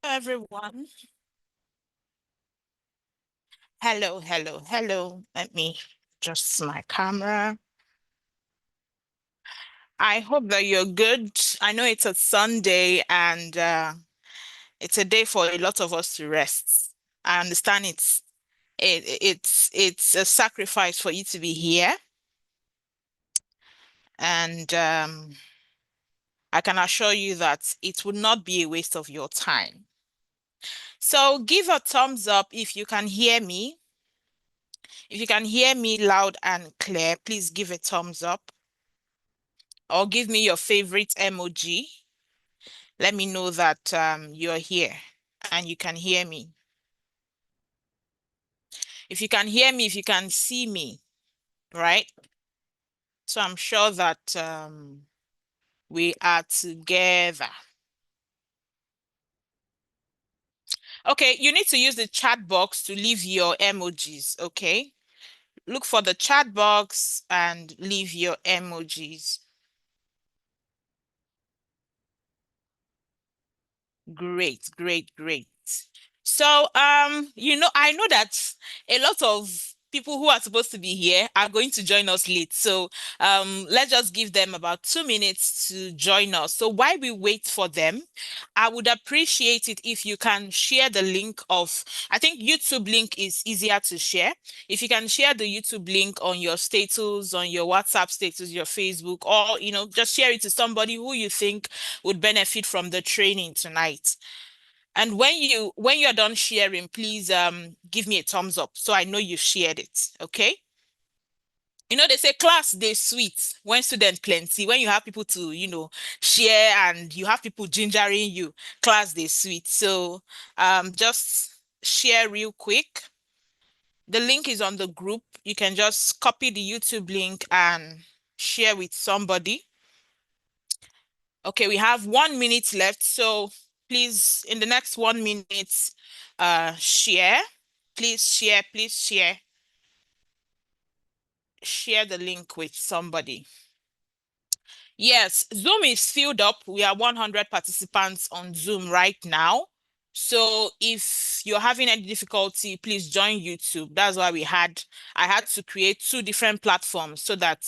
Everyone. Hello, hello, hello. Let me adjust my camera. I hope that you're good. I know it's a Sunday and it's a day for a lot of us to rest. I understand it's a sacrifice for you to be here, and I can assure you that it would not be a waste of your time. So give a thumbs up if you can hear me. If you can hear me loud and clear, please give a thumbs up. Or give me your favorite emoji. Let me know that you're here and you can hear me. If you can hear me, if you can see me, right? So I'm sure that we are together. Okay, you need to use the chat box to leave your emojis, okay? Look for the chat box and leave your emojis. Great, great, great. So, I know that a lot of people who are supposed to be here are going to join us late. So, let's just give them about 2 minutes to join us. So, while we wait for them, I would appreciate it if you can share the link of, I think YouTube link is easier to share. If you can share the YouTube link on your status, on your WhatsApp status, your Facebook, or, just share it to somebody who you think would benefit from the training tonight. And when you're done sharing, please give me a thumbs up so I know you shared it. Okay? They say class they sweet when student plenty. When you have people to, share and you have people gingering you, class they sweet. So just share real quick. The link is on the group. You can just copy the YouTube link and share with somebody. Okay, we have 1 minute left, so please, in the next 1 minute, share. Please share, please share. Share the link with somebody. Yes, Zoom is filled up. We are 100 participants on Zoom right now. So if you're having any difficulty, please join YouTube. That's why I had to create two different platforms so that,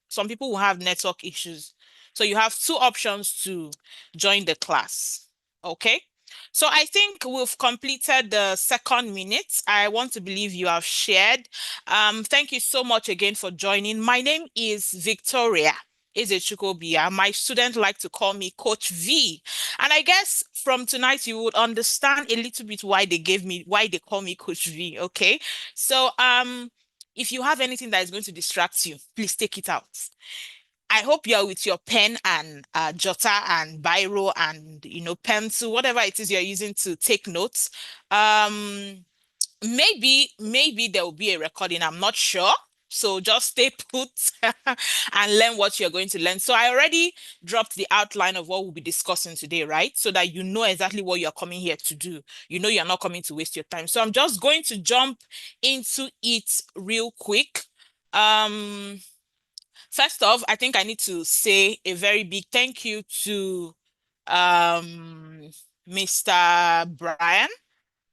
some people will have network issues. So you have two options to join the class. Okay. So I think we've completed the second minute. I want to believe you have shared. Thank you so much again for joining. My name is Victoria. Ezechukobia. My students like to call me Coach V. And I guess from tonight you would understand a little bit why they call me Coach V. Okay. So if you have anything that is going to distract you, please take it out. I hope you're with your pen and jotter and biro and pencil, whatever it is you're using to take notes. Maybe there will be a recording. I'm not sure. So just stay put and learn what you're going to learn. So I already dropped the outline of what we'll be discussing today, right? So that you know exactly what you're coming here to do. You know you're not coming to waste your time. So I'm just going to jump into it real quick. First off, I think I need to say a very big thank you to um Mr. Brian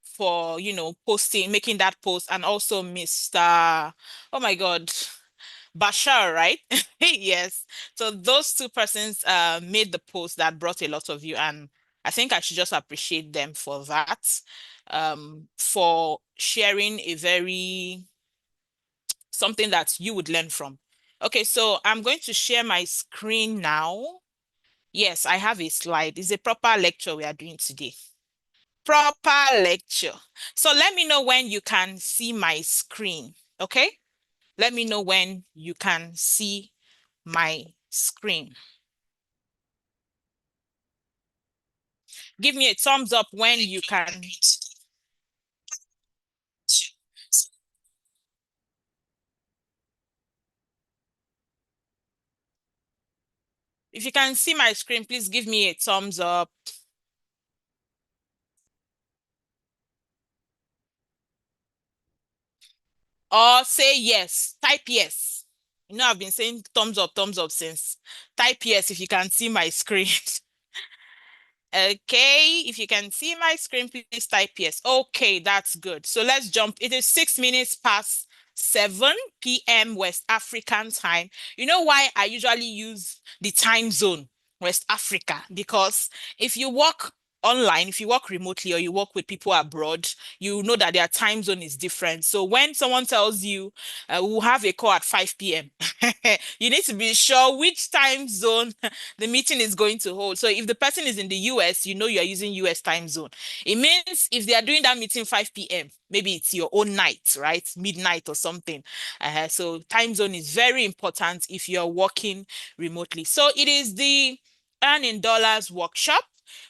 for making that post, and also Mr. Oh my God, Bashar, right? Yes. So those two persons made the post that brought a lot of you, and I think I should just appreciate them for that, for sharing a very something that you would learn from. Okay, so I'm going to share my screen now. Yes, I have a slide. It's a proper lecture we are doing today. Proper lecture. So let me know when you can see my screen, okay? Let me know when you can see my screen. Give me a thumbs up when you can. If you can see my screen, please give me a thumbs up. Or say yes. Type yes. I've been saying thumbs up since. Type yes if you can see my screen. Okay, if you can see my screen, please type yes. Okay, that's good. So let's jump. It is 6 minutes past 7 p.m. West African time. You know why I usually use the time zone West Africa? Because if you work online, if you work remotely or you work with people abroad, you know that their time zone is different. So when someone tells you we'll have a call at 5 p.m., you need to be sure which time zone the meeting is going to hold. So if the person is in the US, you know you're using US time zone. It means if they are doing that meeting 5 p.m., maybe it's your own night, right? Midnight or something. So time zone is very important if you're working remotely. So it is the Earn in Dollars workshop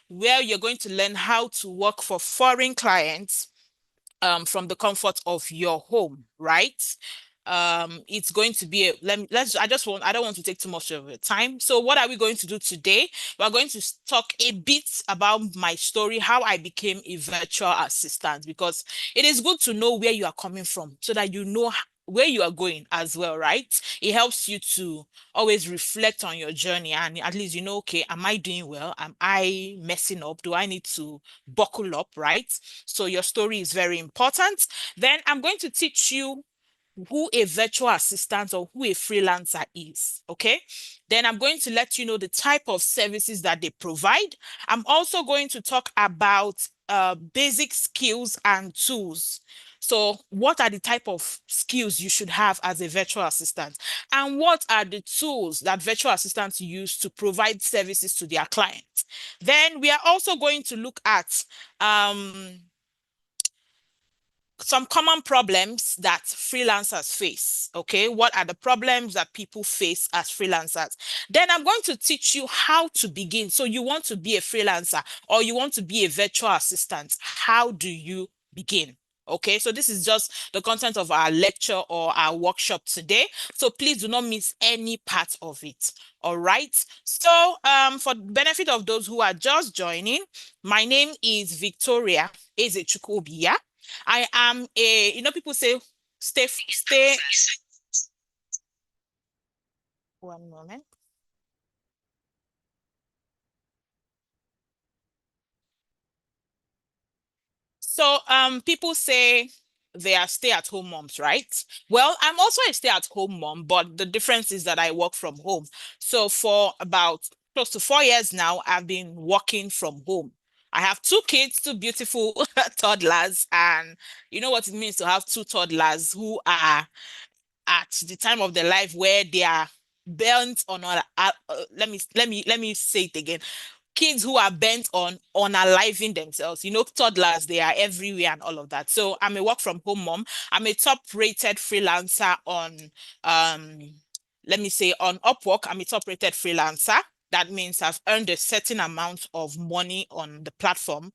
where you're going to learn how to work for foreign clients from the comfort of your home, right? It's going to be let's I don't want to take too much of your time. So what are we going to do today? We're going to talk a bit about my story, how I became a virtual assistant, because it is good to know where you are coming from so that you know where you are going as well, right? It helps you to always reflect on your journey and at least you know, okay, am I doing well? Am I messing up? Do I need to buckle up, right? So your story is very important. Then I'm going to teach you who a virtual assistant or who a freelancer is. Okay. Then I'm going to let you know the type of services that they provide. I'm also going to talk about basic skills and tools. So, what are the type of skills you should have as a virtual assistant? And what are the tools that virtual assistants use to provide services to their clients? Then we are also going to look at some common problems that freelancers face. Okay, what are the problems that people face as freelancers? Then I'm going to teach you how to begin. So you want to be a freelancer or you want to be a virtual assistant. How do you begin? Okay, so this is just the content of our lecture or our workshop today. So please do not miss any part of it. All right. So for the benefit of those who are just joining, my name is Victoria Ezechukwu. I am people say stay. One moment. So people say they are stay-at-home moms, right? Well, I'm also a stay-at-home mom, but the difference is that I work from home. So for about close to 4 years now, I've been working from home. I have two kids, two beautiful toddlers, and you know what it means to have two toddlers who are at the time of their life where they are bent on let me say it again, kids who are bent on unaliving themselves. You know, toddlers, they are everywhere and all of that. So I'm a work from home mom. I'm a top rated freelancer on um let me say on Upwork. I'm a top rated freelancer. That means I've earned a certain amount of money on the platform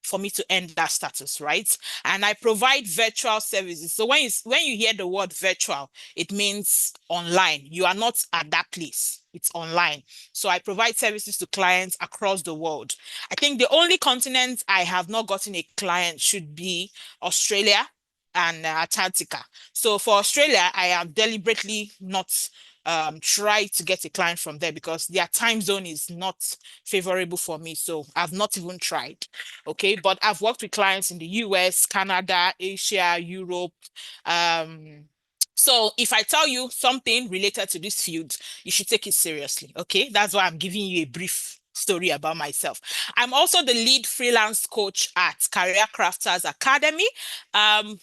for me to earn that status, right? And I provide virtual services. So when you hear the word virtual, it means online. You are not at that place. It's online. So I provide services to clients across the world. I think the only continent I have not gotten a client should be Australia and Antarctica. So for Australia, I have deliberately not try to get a client from there because their time zone is not favorable for me. So I've not even tried. Okay, but I've worked with clients in the US, Canada, Asia, Europe. Um, so if I tell you something related to this field, you should take it seriously. Okay, that's why I'm giving you a brief story about myself. I'm also the lead freelance coach at Career Crafters Academy.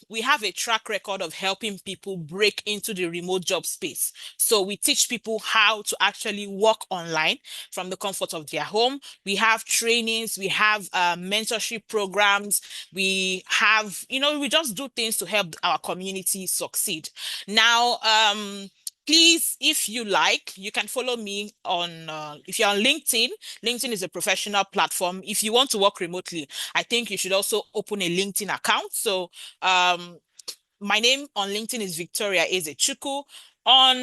We have a track record of helping people break into the remote job space. So we teach people how to actually work online from the comfort of their home. We have trainings, we have mentorship programs, we have, we just do things to help our community succeed. Now, please, if you like, you can follow me on, if you're on LinkedIn. LinkedIn is a professional platform. If you want to work remotely, I think you should also open a LinkedIn account. So my name on LinkedIn is Victoria Ezechukwu. On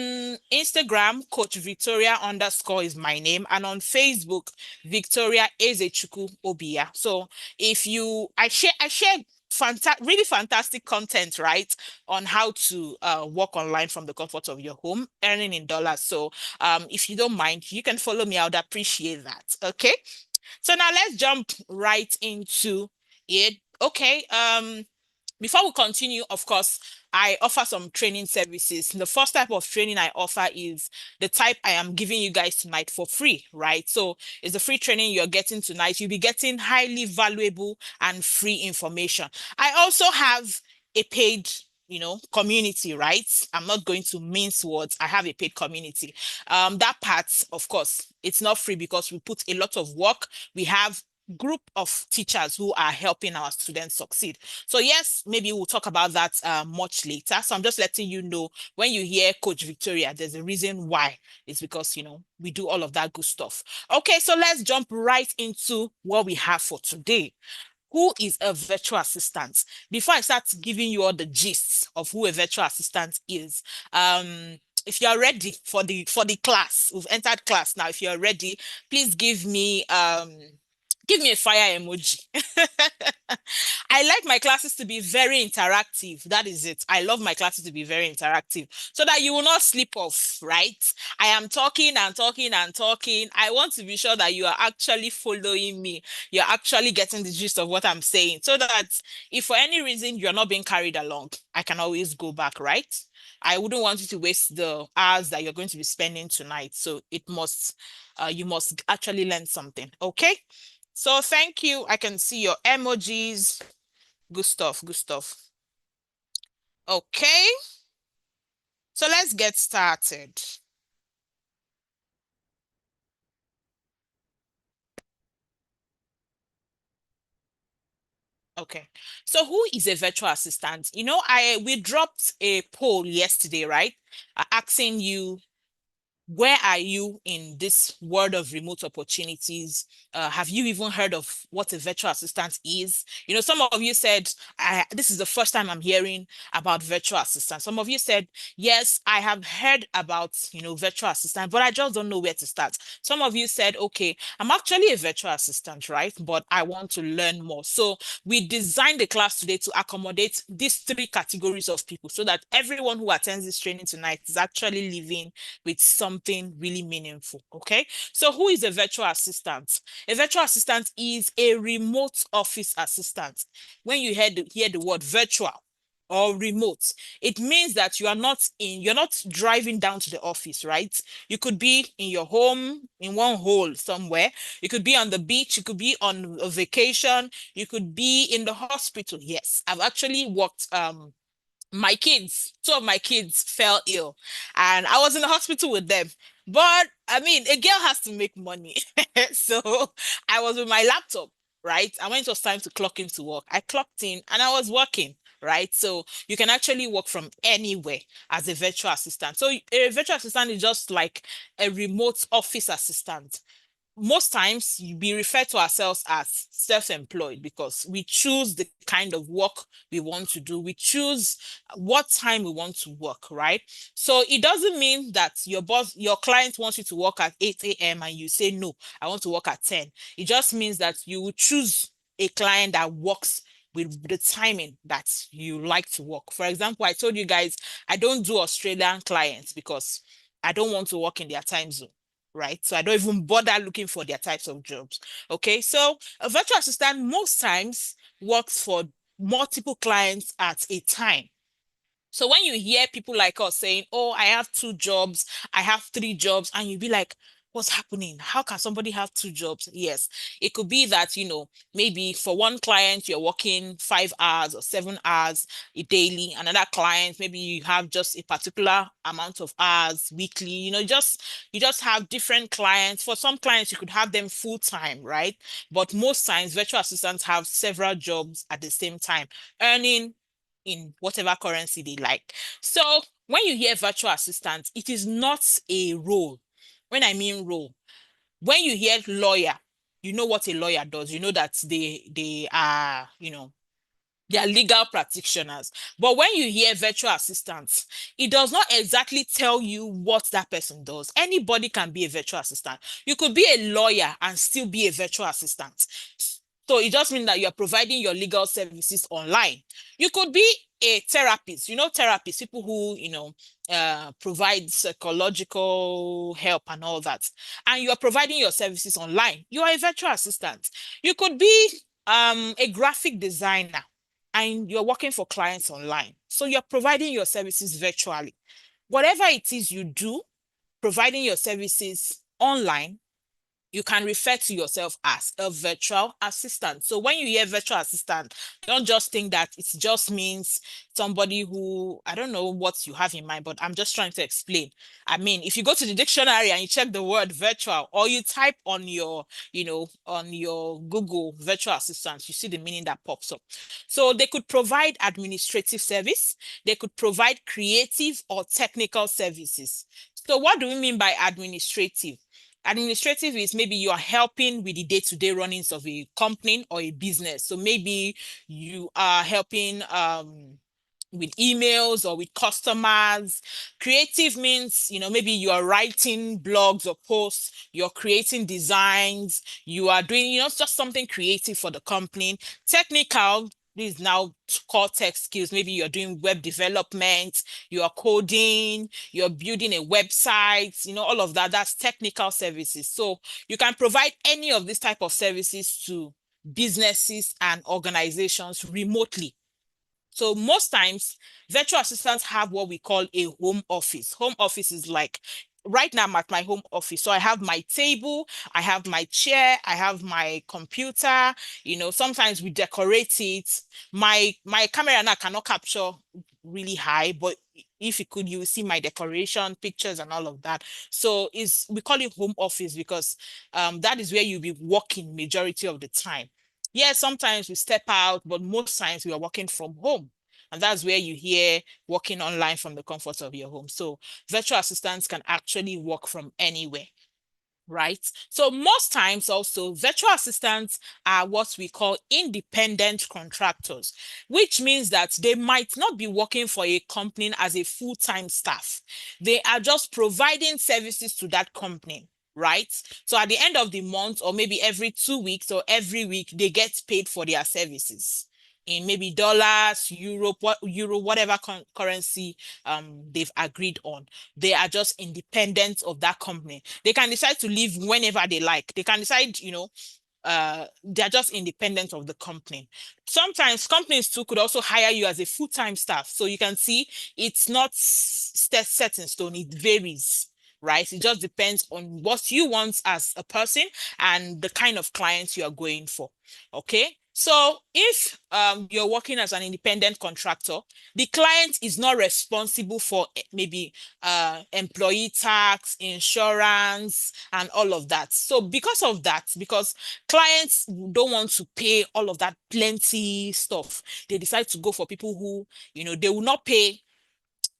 Instagram, Coach Victoria underscore is my name. And on Facebook, Victoria Ezechukwu Obia. So I share really fantastic content, right? On how to work online from the comfort of your home, earning in dollars. So if you don't mind, you can follow me. I would appreciate that. Okay. So now let's jump right into it. Okay. Before we continue, of course, I offer some training services. The first type of training I offer is the type I am giving you guys tonight for free, right? So it's the free training you're getting tonight. You'll be getting highly valuable and free information. I also have a paid community, right? I'm not going to mince words. I have a paid community. That part, of course, it's not free because we put a lot of work. We have group of teachers who are helping our students succeed. So yes, maybe we'll talk about that much later. So I'm just letting you know, when you hear Coach Victoria, there's a reason why. It's because, we do all of that good stuff. Okay, so let's jump right into what we have for today. Who is a virtual assistant? Before I start giving you all the gists of who a virtual assistant is, if you're ready for the class, we've entered class now. If you're ready, please give me a fire emoji. I like my classes to be very interactive. That is it. I love my classes to be very interactive so that you will not slip off, right? I am talking and talking and talking. I want to be sure that you are actually following me. You're actually getting the gist of what I'm saying so that if for any reason you're not being carried along, I can always go back, right? I wouldn't want you to waste the hours that you're going to be spending tonight. So you must actually learn something. Okay. So thank you. I can see your emojis. Good stuff. Good stuff. Okay. So let's get started. Okay. So who is a virtual assistant? We dropped a poll yesterday, right? Asking you, where are you in this world of remote opportunities? Have you even heard of what a virtual assistant is? Some of you said, this is the first time I'm hearing about virtual assistant. Some of you said, yes, I have heard about, virtual assistant, but I just don't know where to start. Some of you said, okay, I'm actually a virtual assistant, right? But I want to learn more. So we designed the class today to accommodate these three categories of people so that everyone who attends this training tonight is actually living with something really meaningful. Okay. So who is a virtual assistant? A virtual assistant is a remote office assistant. When you hear the word virtual or remote, it means that you're not driving down to the office, right? You could be in your home in one hole somewhere. You could be on the beach. You could be on a vacation. You could be in the hospital. Yes, I've actually worked two of my kids fell ill and I was in the hospital with them. But I mean, a girl has to make money. So I was with my laptop, right? And when it was time to clock into work, I clocked in and I was working. Right. So you can actually work from anywhere as a virtual assistant. So a virtual assistant is just like a remote office assistant. Most times we refer to ourselves as self-employed because we choose the kind of work we want to do. We choose what time we want to work, right? So it doesn't mean that your client wants you to work at 8 a.m. and you say, no, I want to work at 10. It just means that you will choose a client that works with the timing that you like to work. For example, I told you guys, I don't do Australian clients because I don't want to work in their time zone, right? So I don't even bother looking for their types of jobs. Okay, so a virtual assistant most times works for multiple clients at a time. So when you hear people like us saying, oh, I have two jobs, I have three jobs, and you be like, what's happening? How can somebody have two jobs? Yes, it could be that, maybe for one client, you're working 5 hours or 7 hours daily. Another client, maybe you have just a particular amount of hours weekly. You just have different clients. For some clients, you could have them full time, right? But most times, virtual assistants have several jobs at the same time, earning in whatever currency they like. So when you hear virtual assistant, it is not a role. When I mean role, when you hear lawyer, you know what a lawyer does. You know that they are, they are legal practitioners. But when you hear virtual assistants, it does not exactly tell you what that person does. Anybody can be a virtual assistant. You could be a lawyer and still be a virtual assistant. So it just means that you're providing your legal services online. You could be a therapist, therapists, people who, provide psychological help and all that, and you are providing your services online, you are a virtual assistant. You could be a graphic designer and you're working for clients online. So you're providing your services virtually. Whatever it is you do, providing your services online, you can refer to yourself as a virtual assistant. So when you hear virtual assistant, don't just think that it just means somebody who, I don't know what you have in mind, but I'm just trying to explain. I mean, if you go to the dictionary and you check the word virtual, or you type on your, on your Google virtual assistant, you see the meaning that pops up. So they could provide administrative service, they could provide creative or technical services. So what do we mean by administrative? Administrative is maybe you are helping with the day-to-day runnings of a company or a business. So maybe you are helping with emails or with customers. Creative means, maybe you are writing blogs or posts, you're creating designs, you are doing, just something creative for the company. Technical, this is now core tech skills. Maybe you're doing web development, you are coding, you're building a website, all of that. That's technical services. So you can provide any of these type of services to businesses and organizations remotely. So most times, virtual assistants have what we call a home office. Home office is like, right now I'm at my home office. So I have my table, I have my chair, I have my computer. Sometimes we decorate it. My camera now cannot capture really high, but if you could, you will see my decoration, pictures, and all of that. So we call it home office because that is where you'll be working majority of the time. Yeah, sometimes we step out, but most times we are working from home. And that's where you hear working online from the comfort of your home. So virtual assistants can actually work from anywhere, right? So most times also virtual assistants are what we call independent contractors, which means that they might not be working for a company as a full-time staff. They are just providing services to that company, right? So at the end of the month, or maybe every 2 weeks or every week, they get paid for their services in maybe dollars, euro, whatever currency they've agreed on. They are just independent of that company. They can decide to leave whenever they like. They can decide, they're just independent of the company. Sometimes companies too could also hire you as a full-time staff. So you can see it's not set in stone, it varies. Right? It just depends on what you want as a person and the kind of clients you are going for. Okay. So if you're working as an independent contractor, the client is not responsible for maybe employee tax, insurance, and all of that. So because of that, because clients don't want to pay all of that plenty stuff, they decide to go for people who, they will not pay.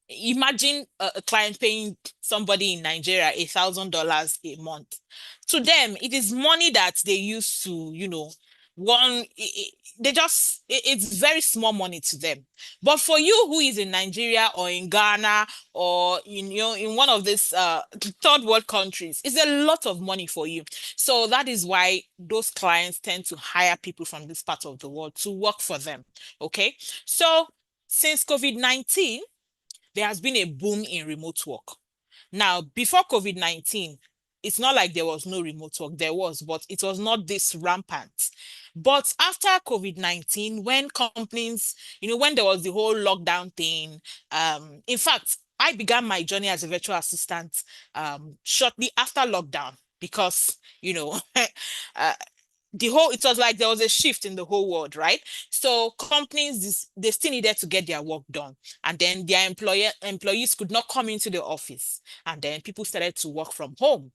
Imagine a client paying somebody in Nigeria $1,000 a month. To them, it is money that they use to, they just, it's very small money to them. But for you who is in Nigeria or in Ghana or in one of these third world countries, it's a lot of money for you. So that is why those clients tend to hire people from this part of the world to work for them. Okay. So since COVID-19, there has been a boom in remote work. Now, before COVID-19, it's not like there was no remote work. There was, but it was not this rampant. But after COVID-19, when companies, when there was the whole lockdown thing, in fact, I began my journey as a virtual assistant shortly after lockdown because, uh, it was like there was a shift in the whole world, right? So companies, they still needed to get their work done, and then their employees could not come into the office, and then people started to work from home.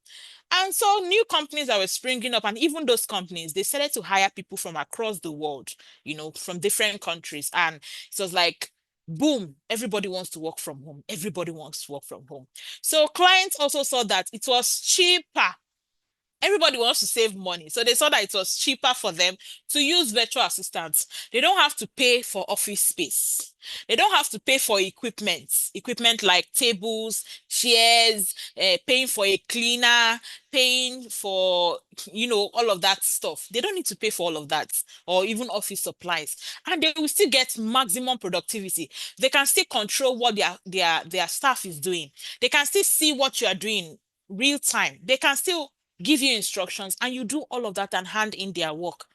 And so new companies that were springing up, and even those companies, they started to hire people from across the world, from different countries. And it was like, boom, everybody wants to work from home. Everybody wants to work from home. So clients also saw that it was cheaper Everybody wants to save money. So they saw that it was cheaper for them to use virtual assistants. They don't have to pay for office space. They don't have to pay for equipment like tables, chairs, paying for a cleaner, paying for, all of that stuff. They don't need to pay for all of that or even office supplies. And they will still get maximum productivity. They can still control what their staff is doing. They can still see what you are doing real time. They can still give you instructions and you do all of that and hand in their work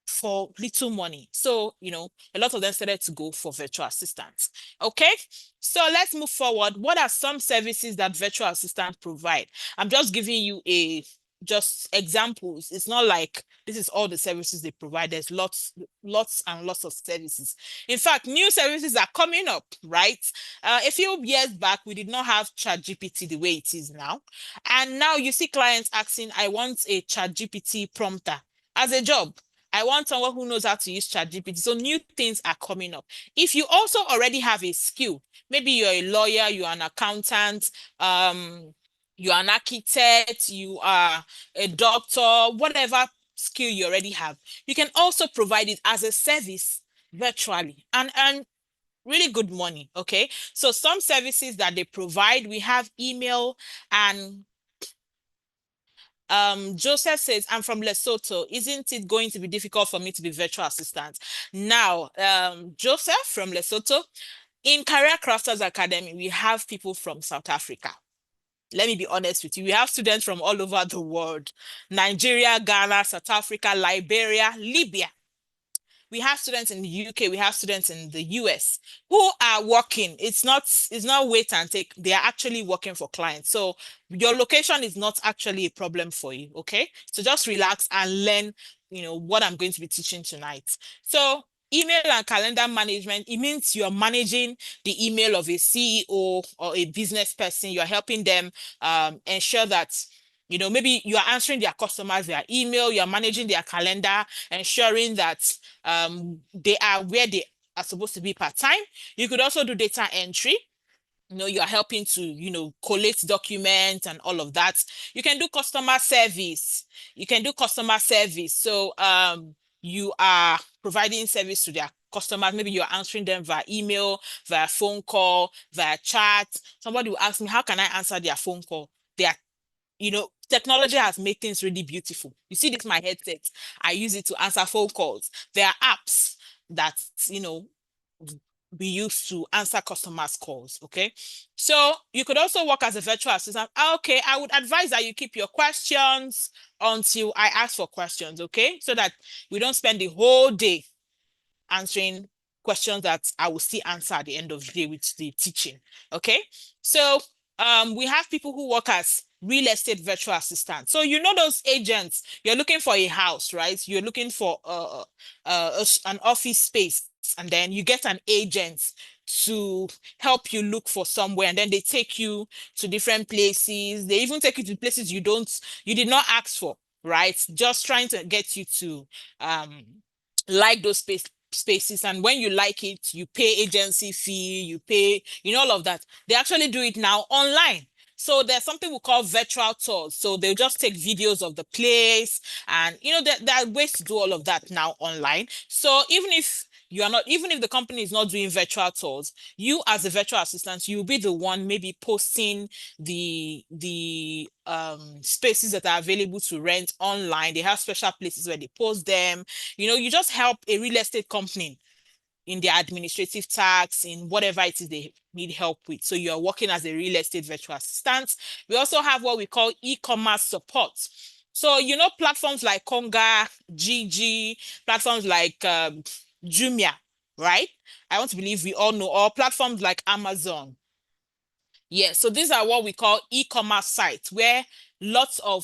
for little money. So, a lot of them started to go for virtual assistants. Okay, so let's move forward. What are some services that virtual assistants provide? I'm just giving you just examples. It's not like this is all the services they provide. There's lots and lots of services. In fact, new services are coming up, right? A few years back, we did not have ChatGPT the way it is now. And now you see clients asking, I want a ChatGPT prompter as a job. I want someone who knows how to use ChatGPT. So new things are coming up. If you also already have a skill, maybe you're a lawyer, you're an accountant, you're an architect, you are a doctor, whatever skill you already have, you can also provide it as a service virtually and earn really good money. Okay. So some services that they provide, we have email and Joseph says, I'm from Lesotho. Isn't it going to be difficult for me to be virtual assistant? Now, Joseph from Lesotho, in Career Crafters Academy, we have people from South Africa. Let me be honest with you. We have students from all over the world. Nigeria, Ghana, South Africa, Liberia, Libya. We have students in the UK, we have students in the US who are working. It's not wait and take. They are actually working for clients. So your location is not actually a problem for you, okay? So just relax and learn, what I'm going to be teaching tonight. So email and calendar management, it means you're managing the email of a CEO or a business person. You're helping them ensure that maybe you are answering their customers via email, you're managing their calendar, ensuring that they are where they are supposed to be part-time. You could also do data entry. You are helping to, collate documents and all of that. You can do customer service. So you are providing service to their customers. Maybe you're answering them via email, via phone call, via chat. Somebody will ask me, how can I answer their phone call? Technology has made things really beautiful. You see this, my headset. I use it to answer phone calls. There are apps that, we use to answer customers' calls. Okay. So you could also work as a virtual assistant. Okay. I would advise that you keep your questions until I ask for questions. Okay. So that we don't spend the whole day answering questions that I will still answer at the end of the day with the teaching. Okay. So we have people who work as real estate virtual assistants. So those agents, you're looking for a house, right? You're looking for an office space, and then you get an agent to help you look for somewhere, and then they take you to different places. They even take you to places you did not ask for, right? Just trying to get you to like those spaces, and when you like it, you pay agency fee, you pay, all of that. They actually do it now online. So there's something we call virtual tours. So they'll just take videos of the place, and there are ways to do all of that now online. So even if the company is not doing virtual tours, you as a virtual assistant, you'll be the one maybe posting the spaces that are available to rent online. They have special places where they post them. You just help a real estate company in their administrative tasks, in whatever it is they need help with. So you're working as a real estate virtual assistant. We also have what we call e-commerce support. So, platforms like Konga, Gigi, platforms like Jumia, right? I want to believe we all know, or platforms like Amazon. Yeah, so these are what we call e-commerce sites, where lots of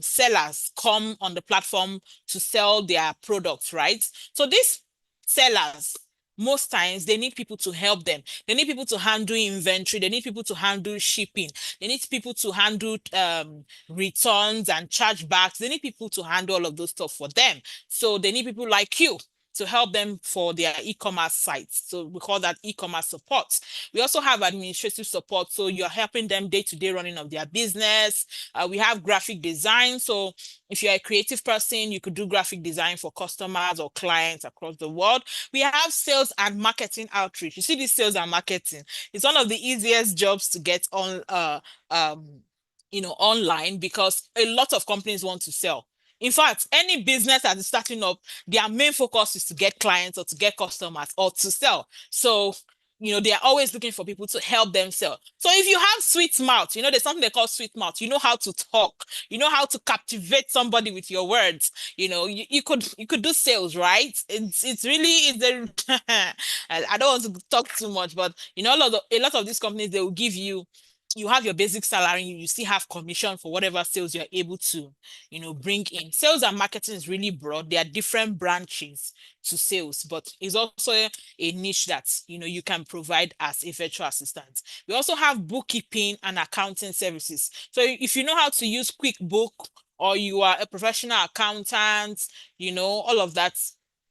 sellers come on the platform to sell their products, right? So these sellers, most times they need people to help them. They need people to handle inventory. They need people to handle shipping. They need people to handle returns and chargebacks. They need people to handle all of those stuff for them. So they need people like you to help them for their e-commerce sites. So we call that e-commerce support. We also have administrative support. So you're helping them day-to-day running of their business. We have graphic design. So if you're a creative person, you could do graphic design for customers or clients across the world. We have sales and marketing outreach. You see, this sales and marketing, it's one of the easiest jobs to get on online, because a lot of companies want to sell. In fact, any business that is starting up, their main focus is to get clients or to get customers or to sell. So, they're always looking for people to help them sell. So if you have sweet mouth, there's something they call sweet mouth. You know how to talk. You know how to captivate somebody with your words. You could do sales, right? It's really it's a I don't want to talk too much, but a lot of these companies, they will give you have your basic salary, you still have commission for whatever sales you're able to bring in. Sales and marketing is really broad. There are different branches to sales, but it's also a niche that you can provide as a virtual assistant. We also have bookkeeping and accounting services. So if you know how to use QuickBook, or you are a professional accountant, all of that,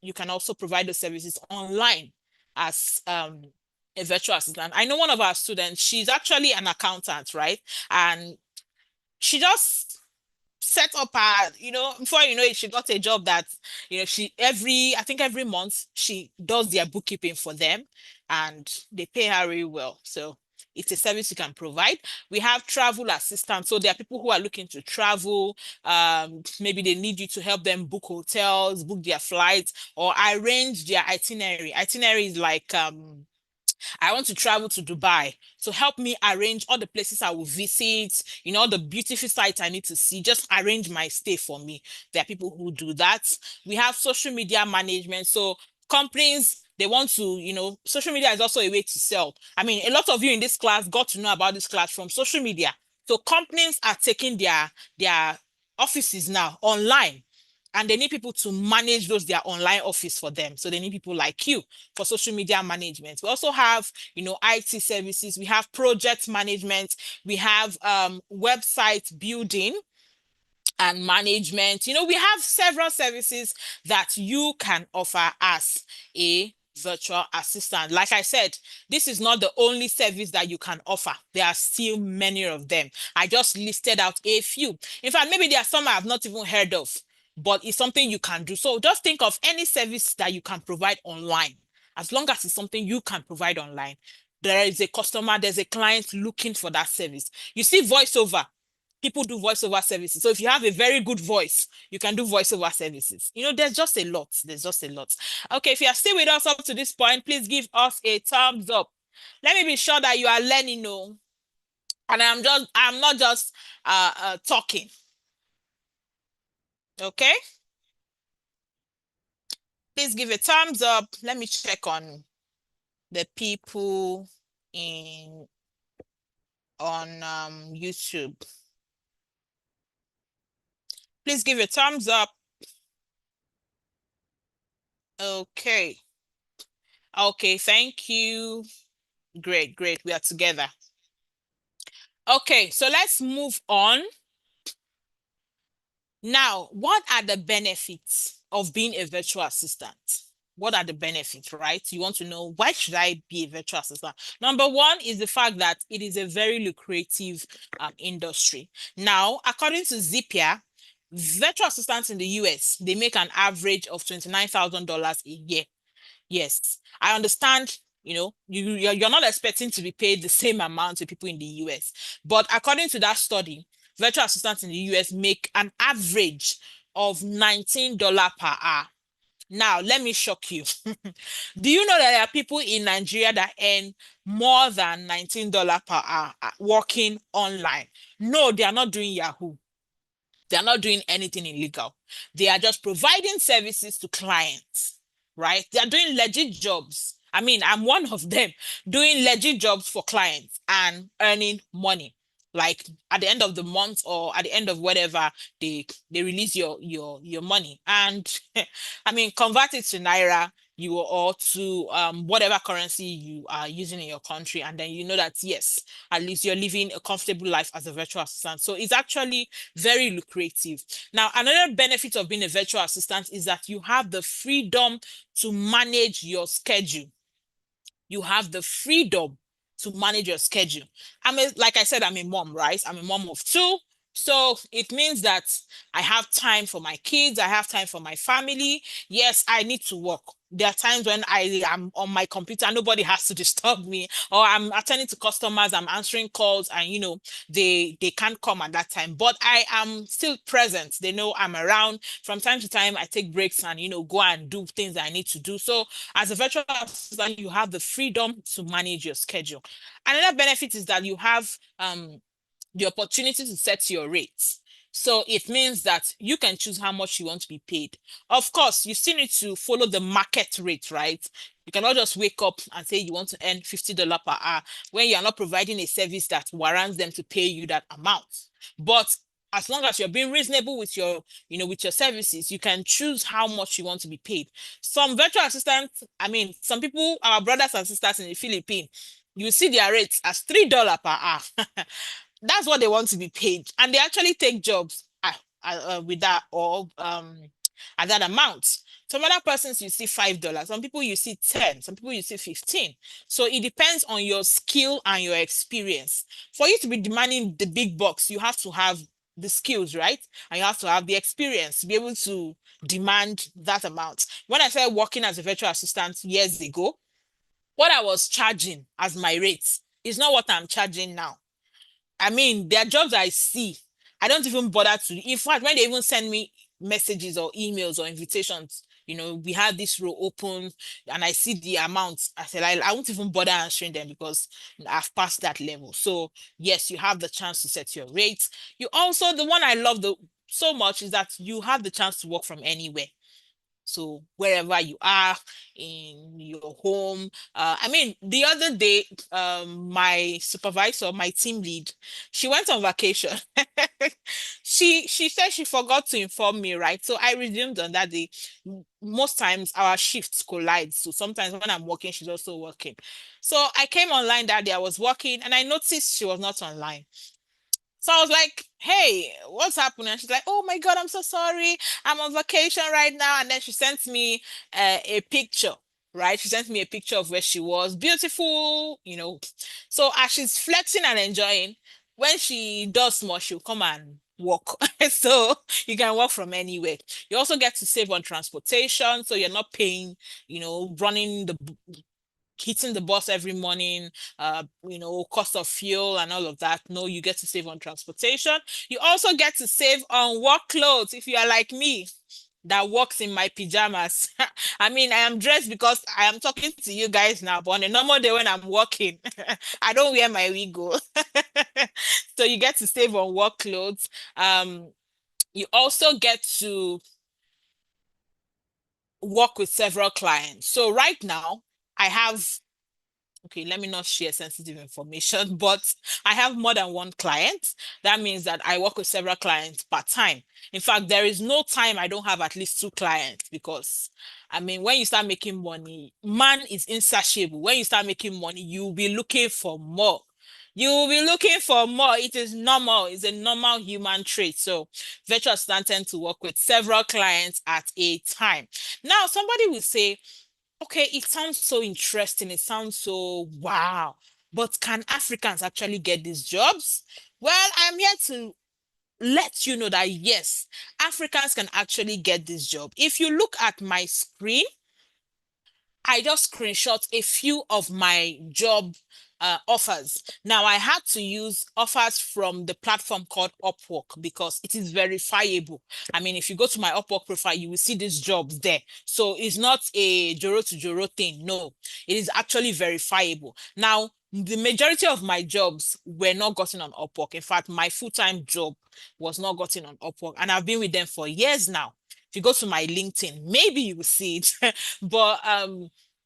you can also provide those services online as a virtual assistant. I know one of our students, she's actually an accountant, right? And she just set up her, before you know it, she got a job that, I think every month she does their bookkeeping for them, and they pay her really well. So it's a service you can provide. We have travel assistance. So there are people who are looking to travel. Maybe they need you to help them book hotels, book their flights, or arrange their itinerary. Itinerary is like, I want to travel to Dubai. So help me arrange all the places I will visit, all the beautiful sites I need to see. Just arrange my stay for me. There are people who do that. We have social media management. So companies, they want to, social media is also a way to sell. I mean, a lot of you in this class got to know about this class from social media. So companies are taking their offices now online, and they need people to manage their online office for them. So they need people like you for social media management. We also have, IT services. We have project management. We have website building and management. We have several services that you can offer as a virtual assistant. Like I said, this is not the only service that you can offer. There are still many of them. I just listed out a few. In fact, maybe there are some I have not even heard of, but it's something you can do. So just think of any service that you can provide online. As long as it's something you can provide online, there is a customer, there's a client looking for that service. You see voiceover, people do voiceover services. So if you have a very good voice, you can do voiceover services. There's just a lot. There's just a lot. Okay, if you are still with us up to this point, please give us a thumbs up. Let me be sure that you are learning, and I'm not just talking. Okay? Please give a thumbs up. Let me check on the people in on YouTube. Please give a thumbs up. Okay. Okay, thank you. Great, great. We are together. Okay, so let's move on. Now, what are the benefits of being a virtual assistant? What are the benefits, right? You want to know, why should I be a virtual assistant? Number one is the fact that it is a very lucrative industry. Now, according to Zapier, virtual assistants in the US, they make an average of $29,000 a year. Yes, I understand. You're not expecting to be paid the same amount to people in the US, but according to that study, virtual assistants in the US make an average of $19 per hour. Now, let me shock you. Do you know that there are people in Nigeria that earn more than $19 per hour working online? No, they are not doing Yahoo. They are not doing anything illegal. They are just providing services to clients, right? They are doing legit jobs. I mean, I'm one of them, doing legit jobs for clients and earning money. Like at the end of the month, or at the end of whatever, they release your money. And I mean, convert it to Naira, you or to whatever currency you are using in your country, and then you know that yes, at least you're living a comfortable life as a virtual assistant. So it's actually very lucrative. Now, another benefit of being a virtual assistant is that you have the freedom to manage your schedule. You have the freedom to manage your schedule. Like I said, I'm a mom, right? I'm a mom of two. So it means that I have time for my kids, I have time for my family. Yes, I need to work. There are times when I am on my computer, nobody has to disturb me, or I'm attending to customers, I'm answering calls, and they can't come at that time. But I am still present. They know I'm around. From time to time, I take breaks and go and do things I need to do. So as a virtual assistant, you have the freedom to manage your schedule. Another benefit is that you have the opportunity to set your rates. So it means that you can choose how much you want to be paid. Of course, you still need to follow the market rate, right? You cannot just wake up and say you want to earn $50 per hour when you're not providing a service that warrants them to pay you that amount. But as long as you're being reasonable with your services, you can choose how much you want to be paid. Some virtual assistants, some people, our brothers and sisters in the Philippines, you see their rates as $3 per hour. That's what they want to be paid, and they actually take jobs with that, or at that amount. Some other persons you see $5, some people you see 10, some people you see 15. So it depends on your skill and your experience. For you to be demanding the big bucks, you have to have the skills, right? And you have to have the experience to be able to demand that amount. When I started working as a virtual assistant years ago, what I was charging as my rate is not what I'm charging now. There are jobs I see. I don't even bother to. In fact, when they even send me messages or emails or invitations, we had this role open, and I see the amount, I said, I won't even bother answering them because I've passed that level. So yes, you have the chance to set your rates. You also, the one I love so much is that you have the chance to work from anywhere. So wherever you are in your home, the other day, my supervisor, my team lead, she went on vacation. She said she forgot to inform me, right? So I resumed on that day. Most times our shifts collide. So sometimes when I'm working, she's also working. So I came online that day. I was working, and I noticed she was not online. So I was like, hey, what's happening? And she's like, oh my God, I'm so sorry. I'm on vacation right now. And then she sent me a picture, right? She sent me a picture of where she was. Beautiful. So as she's flexing and enjoying, when she does more, she'll come and walk. So you can walk from anywhere. You also get to save on transportation. So you're not paying, running hitting the bus every morning, cost of fuel and all of that. No, you get to save on transportation. You also get to save on work clothes if you are like me that works in my pajamas. I am dressed because I am talking to you guys now, but on a normal day when I'm working, I don't wear my wig. So you get to save on work clothes. You also get to work with several clients. So right now, I have okay, let me not share sensitive information, but I have more than one client. That means that I work with several clients per time. In fact, there is no time I don't have at least two clients because, when you start making money, man is insatiable. When you start making money, you'll be looking for more. You will be looking for more. It is normal. It's a normal human trait. So virtual assistants tend to work with several clients at a time. Now, somebody will say, okay, it sounds so interesting. It sounds so wow. But can Africans actually get these jobs? Well, I'm here to let you know that yes, Africans can actually get this job. If you look at my screen, I just screenshot a few of my job offers. Now, I had to use offers from the platform called Upwork because it is verifiable. If you go to my Upwork profile, you will see these jobs there. So it's not a Joro to Joro thing. No, it is actually verifiable. Now, the majority of my jobs were not gotten on Upwork. In fact, my full-time job was not gotten on Upwork, and I've been with them for years now. If you go to my LinkedIn, maybe you will see it. But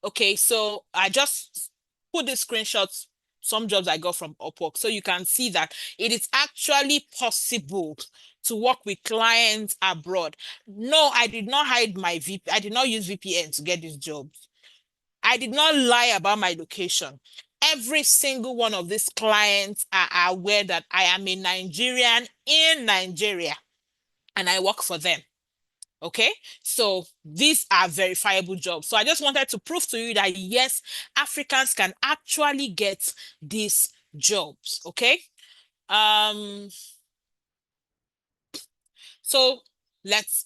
okay, so I just put the screenshots, some jobs I got from Upwork, so you can see that it is actually possible to work with clients abroad. No, I did not hide my VP. I did not use VPN to get these jobs. I did not lie about my location. Every single one of these clients are aware that I am a Nigerian in Nigeria and I work for them. Okay, so these are verifiable jobs. So I just wanted to prove to you that yes, Africans can actually get these jobs. Okay, um, so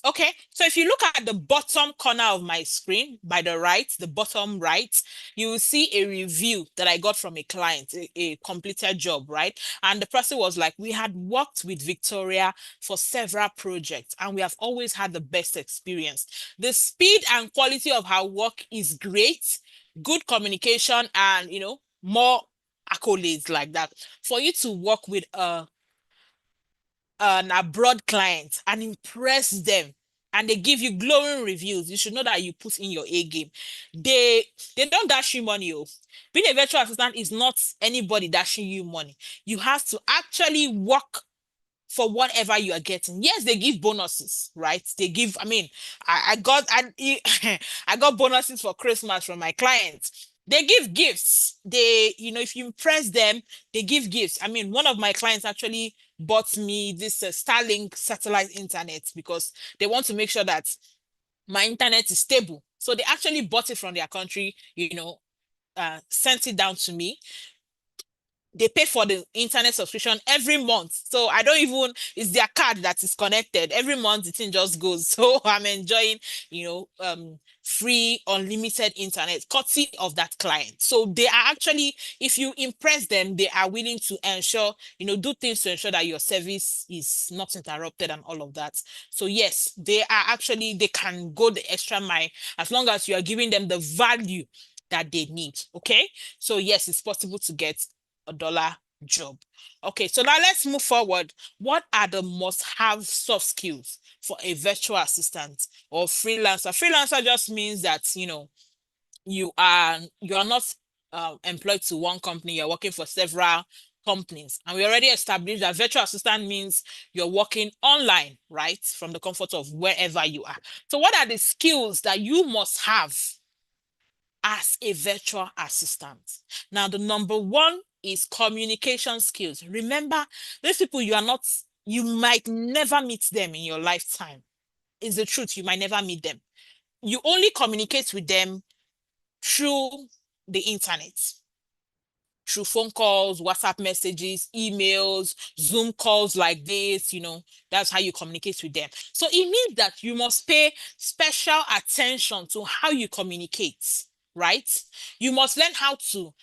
okay. So if you look at the bottom corner of my screen by the right, the bottom right, you will see a review that I got from a client, a completed job, right? And the person was like, we had worked with Victoria for several projects and we have always had the best experience. The speed and quality of her work is great, good communication, and more accolades like that. For you to work with an abroad client and impress them and they give you glowing reviews, you should know that you put in your A game. They don't dash you money. Oh. Being a virtual assistant is not anybody dashing you money. You have to actually work for whatever you are getting. Yes, they give bonuses, right? They give, I got bonuses for Christmas from my clients. They give gifts. If you impress them, they give gifts. I mean, one of my clients actually bought me this Starlink satellite internet because they want to make sure that my internet is stable. So they actually bought it from their country, sent it down to me. They pay for the internet subscription every month. So I don't even, it's their card that is connected. Every month the thing just goes. So I'm enjoying, free unlimited internet courtesy of that client. So they are actually, if you impress them, they are willing to ensure, do things to ensure that your service is not interrupted and all of that. So yes, they can go the extra mile as long as you are giving them the value that they need. Okay. So yes, it's possible to get $1 job. Okay, so now let's move forward. What are the must-have soft skills for a virtual assistant or freelancer? Freelancer just means that you are not employed to one company. You're working for several companies, and we already established that virtual assistant means you're working online, right, from the comfort of wherever you are. So, what are the skills that you must have as a virtual assistant? Now, the number one is communication skills. Remember, these people you might never meet them in your lifetime. It's the truth, you might never meet them. You only communicate with them through the internet, through phone calls, WhatsApp messages, emails, Zoom calls like this, that's how you communicate with them. So it means that you must pay special attention to how you communicate, right? You must learn how to,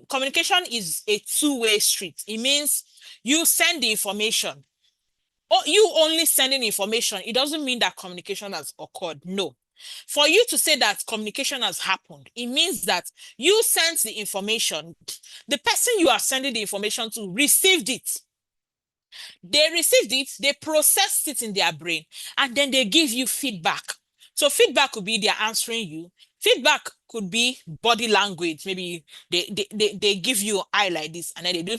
communication is a two-way street. It means you send the information. Or you only sending information, it doesn't mean that communication has occurred. No. For you to say that communication has happened, it means that you sent the information, the person you are sending the information to received it. They received it, they processed it in their brain, and then they give you feedback. So feedback could be they're answering you. Feedback could be body language. Maybe they give you eye like this, and then they do.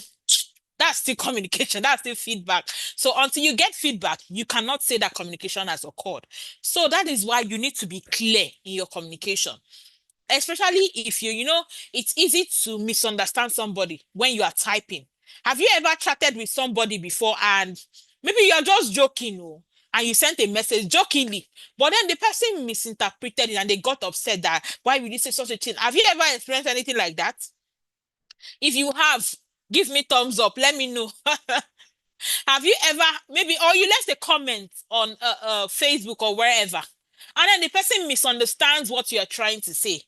That's still communication. That's still feedback. So until you get feedback, you cannot say that communication has occurred. So that is why you need to be clear in your communication. Especially if it's easy to misunderstand somebody when you are typing. Have you ever chatted with somebody before and maybe you're just joking, and you sent a message jokingly, but then the person misinterpreted it and they got upset that why would you say such a thing? Have you ever experienced anything like that? If you have, give me thumbs up. Let me know. Have you ever maybe or you left a comment on Facebook or wherever, and then the person misunderstands what you're trying to say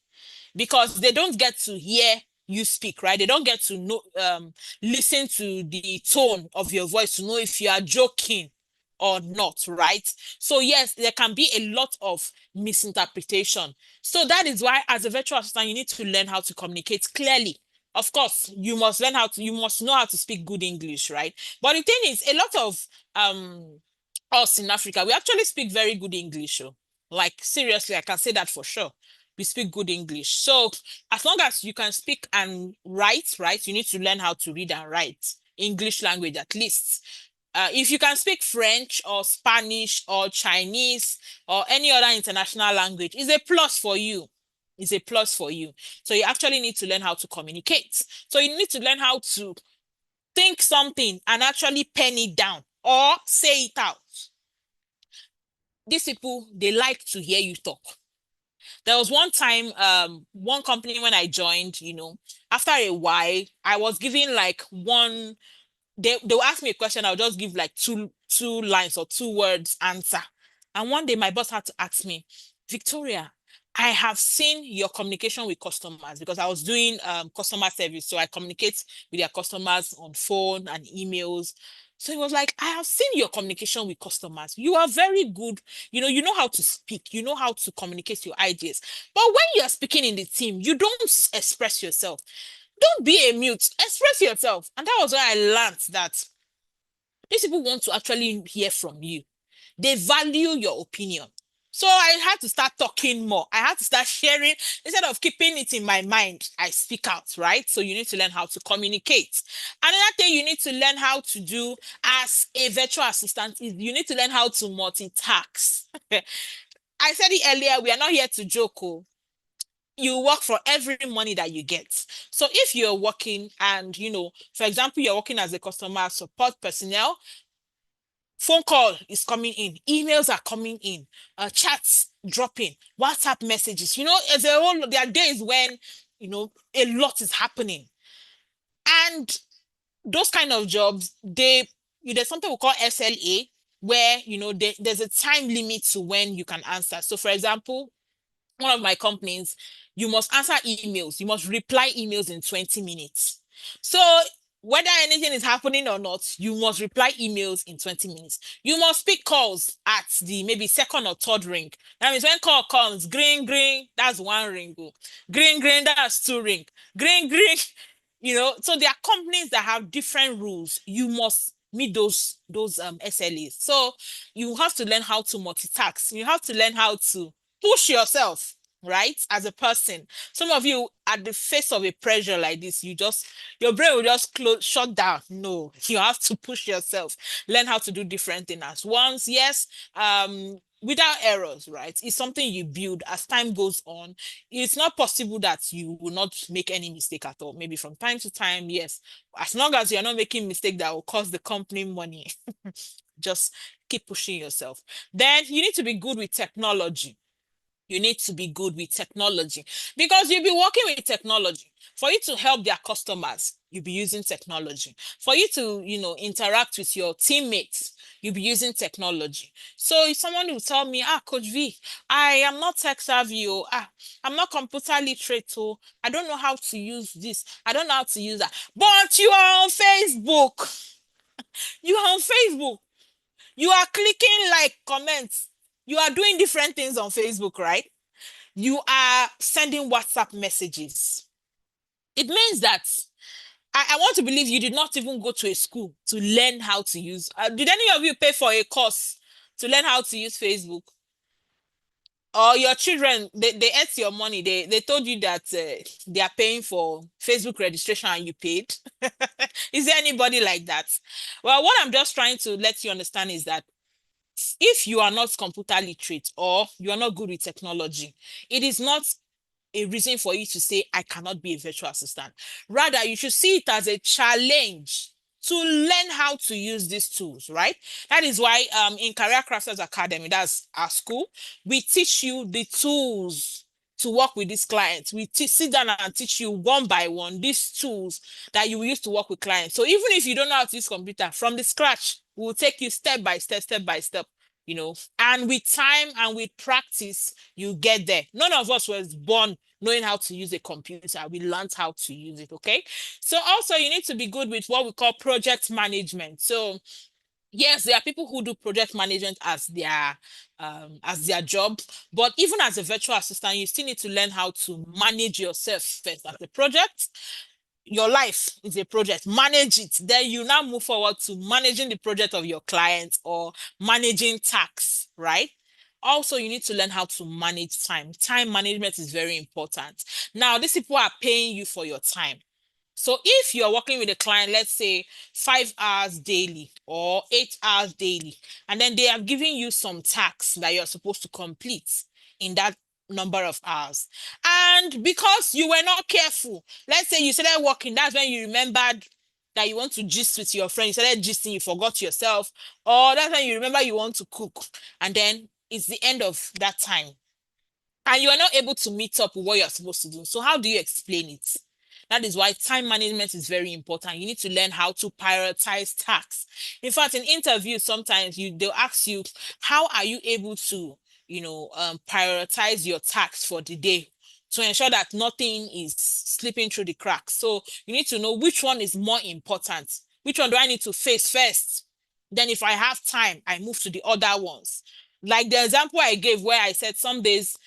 because they don't get to hear you speak, right? They don't get to know listen to the tone of your voice to know if you are joking or not, right? So yes, there can be a lot of misinterpretation. So that is why as a virtual assistant, you need to learn how to communicate clearly. Of course, you must know how to speak good English, right? But the thing is, a lot of us in Africa, we actually speak very good English. Oh. Like seriously, I can say that for sure. We speak good English. So as long as you can speak and write, right, you need to learn how to read and write English language at least. If you can speak French or Spanish or Chinese or any other international language, it's a plus for you. It's a plus for you. So you actually need to learn how to communicate. So you need to learn how to think something and actually pen it down or say it out. These people, they like to hear you talk. There was one time, one company when I joined, after a while, I was given like one, they will ask me a question, I'll just give like two lines or two words answer. And one day my boss had to ask me, Victoria, I have seen your communication with customers because I was doing customer service. So I communicate with their customers on phone and emails. So he was like, I have seen your communication with customers. You are very good. You know how to speak, you know how to communicate your ideas. But when you are speaking in the team, you don't express yourself. Don't be a mute. Express yourself. And that was where I learned that these people want to actually hear from you. They value your opinion. So I had to start talking more. I had to start sharing instead of keeping it in my mind. I speak out, right? So you need to learn how to communicate. Another thing you need to learn how to do as a virtual assistant is you need to learn how to multitask. I said it earlier, we are not here to joke. Oh, you work for every money that you get. So if you're working and, for example, you're working as a customer support personnel, phone call is coming in, emails are coming in, chats dropping, WhatsApp messages. There are days when, a lot is happening. And those kind of jobs, there's something we call SLA, where, there's a time limit to when you can answer. So for example, one of my companies, you must answer emails, you must reply emails in 20 minutes. So whether anything is happening or not, you must reply emails in 20 minutes. You must pick calls at the maybe second or third ring. That means when call comes, green, green, that's one ring. Oh. Green, green, that's two ring. Green, green, so there are companies that have different rules. You must meet those SLAs. So you have to learn how to multitask. You have to learn how to push yourself, right, as a person. Some of you, at the face of a pressure like this, your brain will just shut down. No, you have to push yourself, learn how to do different things at once. Yes, without errors, right? It's something you build as time goes on. It's not possible that you will not make any mistake at all. Maybe from time to time, yes, as long as you're not making mistake that will cost the company money. Just keep pushing yourself. Then you need to be good with technology. You need to be good with technology because you'll be working with technology. For you to help their customers, you'll be using technology. For you to, interact with your teammates, you'll be using technology. So if someone will tell me, Coach V, I am not tech savvy, I'm not computer literate, I don't know how to use this, I don't know how to use that. But you are on Facebook. You are on Facebook. You are clicking like comments. You are doing different things on Facebook, right? You are sending WhatsApp messages. It means that I want to believe you did not even go to a school to learn how to use. Did any of you pay for a course to learn how to use Facebook? Or your children, they ate your money. They told you that they are paying for Facebook registration and you paid. Is there anybody like that? Well, what I'm just trying to let you understand is that if you are not computer literate or you are not good with technology, it is not a reason for you to say, I cannot be a virtual assistant. Rather, you should see it as a challenge to learn how to use these tools, right? That is why in Career Crafters Academy, that's our school, we teach you the tools to work with these clients. We sit down and teach you one by one these tools that you will use to work with clients. So even if you don't know how to use computer from the scratch, we'll take you step by step, and with time and with practice, you get there. None of us was born knowing how to use a computer. We learned how to use it, okay? So also you need to be good with what we call project management. So yes, there are people who do project management as their job, but even as a virtual assistant, you still need to learn how to manage yourself first as a project. Your life is a project. Manage it. Then you now move forward to managing the project of your client or managing tasks, right? Also, you need to learn how to manage time. Time management is very important. Now, these people are paying you for your time. So if you're working with a client, let's say 5 hours daily or 8 hours daily, and then they have given you some tasks that you're supposed to complete in that number of hours. And because you were not careful, let's say you started working, that's when you remembered that you want to gist with your friend, you started gisting, you forgot yourself, or that's when you remember you want to cook, and then it's the end of that time and you are not able to meet up with what you're supposed to do. So how do you explain it? That is why time management is very important. You need to learn how to prioritize tasks. In fact, in interviews, sometimes they'll ask you, how are you able to, prioritize your tasks for the day to ensure that nothing is slipping through the cracks. So you need to know which one is more important. Which one do I need to face first? Then if I have time, I move to the other ones. Like the example I gave where I said some days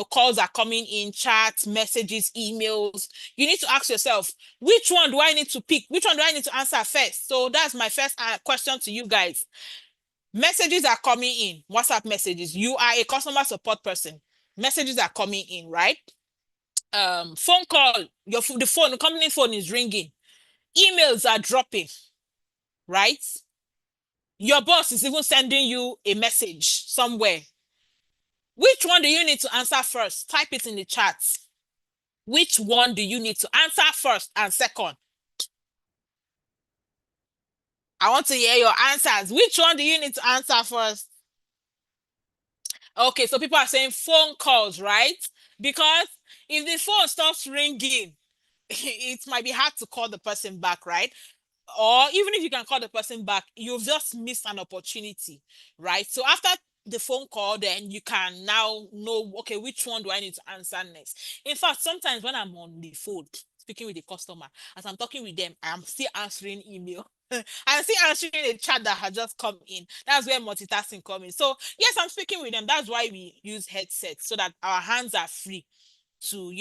calls are coming in, chats, messages, emails. You need to ask yourself, which one do I need to pick? Which one do I need to answer first? So that's my first question to you guys. Messages are coming in, WhatsApp messages. You are a customer support person. Messages are coming in, right? Phone call, the company phone is ringing. Emails are dropping, right? Your boss is even sending you a message somewhere. Which one do you need to answer first? Type it in the chat. Which one do you need to answer first and second? I want to hear your answers. Which one do you need to answer first? Okay, so people are saying phone calls, right? Because if the phone stops ringing, it might be hard to call the person back, right? Or even if you can call the person back, you've just missed an opportunity, right? So after the phone call, then you can now know, okay, which one do I need to answer next? In fact, sometimes when I'm on the phone speaking with the customer, as I'm talking with them, I'm still answering email. I'm still answering a chat that has just come in. That's where multitasking comes in. So yes, I'm speaking with them. That's why we use headsets so that our hands are free to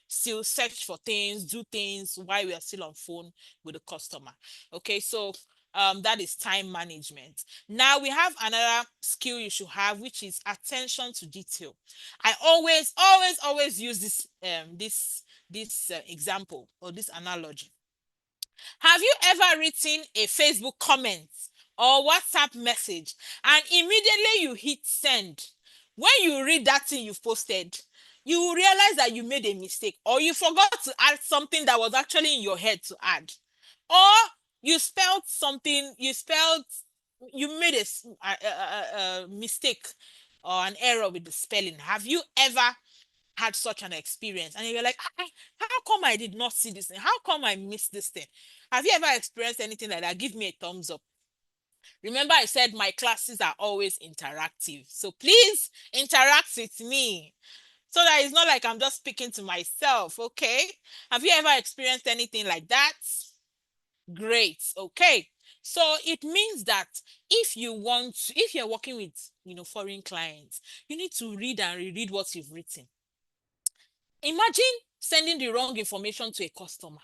still search for things, do things while we are still on phone with the customer. Okay, so that is time management. Now we have another skill you should have, which is attention to detail. I always use this example or this analogy. Have you ever written a Facebook comment or WhatsApp message and immediately you hit send? When you read that thing you've posted, you will realize that you made a mistake or you forgot to add something that was actually in your head to add. Or you spelled something, you made a mistake or an error with the spelling. Have you ever had such an experience and you're like, how come I did not see this thing? How come I missed this thing? Have you ever experienced anything like that? Give me a thumbs up. Remember, I said my classes are always interactive. So please interact with me so that it's not like I'm just speaking to myself. Okay. Have you ever experienced anything like that? Great. Okay. So it means that if you're working with, foreign clients, you need to read and reread what you've written. Imagine sending the wrong information to a customer.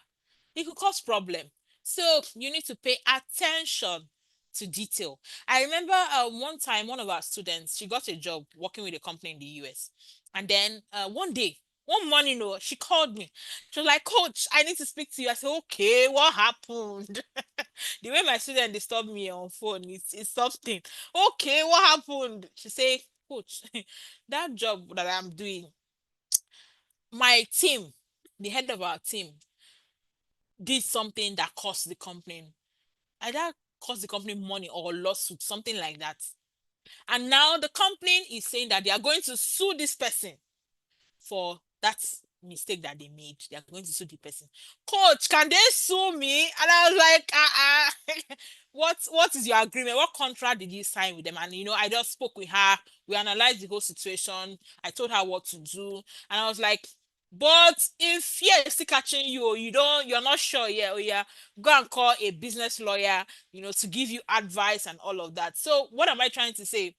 It could cause problem. So you need to pay attention to detail. I remember one time one of our students, she got a job working with a company in the US. And then one morning, she called me. She was like, Coach, I need to speak to you. I said, okay, what happened? The way my student disturbed me on phone, it's something. Okay, what happened? She said, Coach, that job that I'm doing, my team, the head of our team, did something that cost the company either cost the company money or lawsuit, something like that. And now the company is saying that they are going to sue this person for that mistake that they made. They are going to sue the person. Coach, can they sue me? And I was like, what is your agreement? What contract did you sign with them? And I just spoke with her. We analyzed the whole situation. I told her what to do. And I was like, but if fear is still catching you, you're not sure, yeah, go and call a business lawyer, to give you advice and all of that. So what am I trying to say?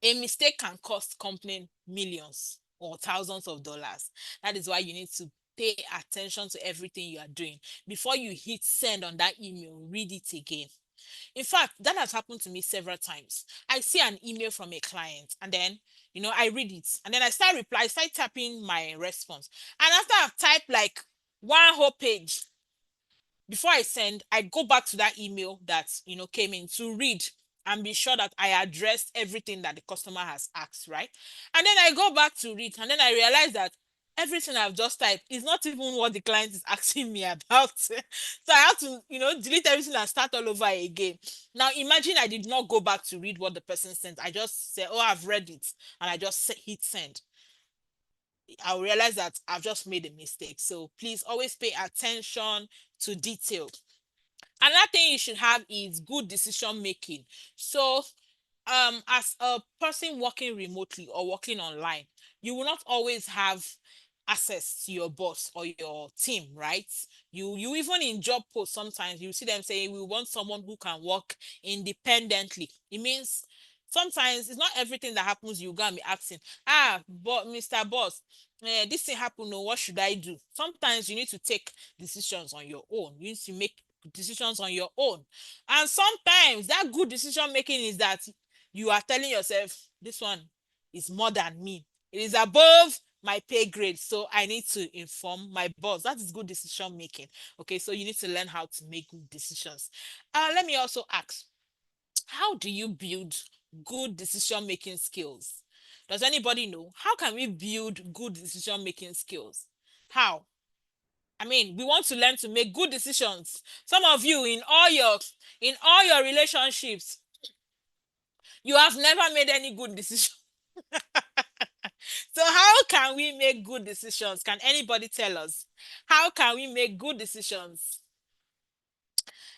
A mistake can cost company millions or thousands of dollars. That is why you need to pay attention to everything you are doing. Before you hit send on that email, read it again. In fact, that has happened to me several times. I see an email from a client and then, I read it and then I start tapping my response. And after I've typed like one whole page, before I send, I go back to that email that came in to read and be sure that I addressed everything that the customer has asked, right? And then I go back to read, and then I realize that everything I've just typed is not even what the client is asking me about. So I have to, delete everything and start all over again. Now imagine I did not go back to read what the person sent. I just said, oh, I've read it, and I just hit send. I'll realize that I've just made a mistake. So please always pay attention to detail. Another thing you should have is good decision making. So as a person working remotely or working online, you will not always have access to your boss or your team, right? You even in job posts, sometimes you see them saying we want someone who can work independently. It means sometimes it's not everything that happens you gonna be asking, but Mr. Boss, this thing happened, what should I do? Sometimes you need to take decisions on your own. You need to make decisions on your own. And sometimes that good decision making is that you are telling yourself, this one is more than me. It is above my pay grade. So I need to inform my boss. That is good decision making. Okay, so you need to learn how to make good decisions. Let me also ask, how do you build good decision making skills? Does anybody know? How can we build good decision making skills? How? I mean, we want to learn to make good decisions. Some of you in all your relationships, you have never made any good decision. So how can we make good decisions? Can anybody tell us? How can we make good decisions?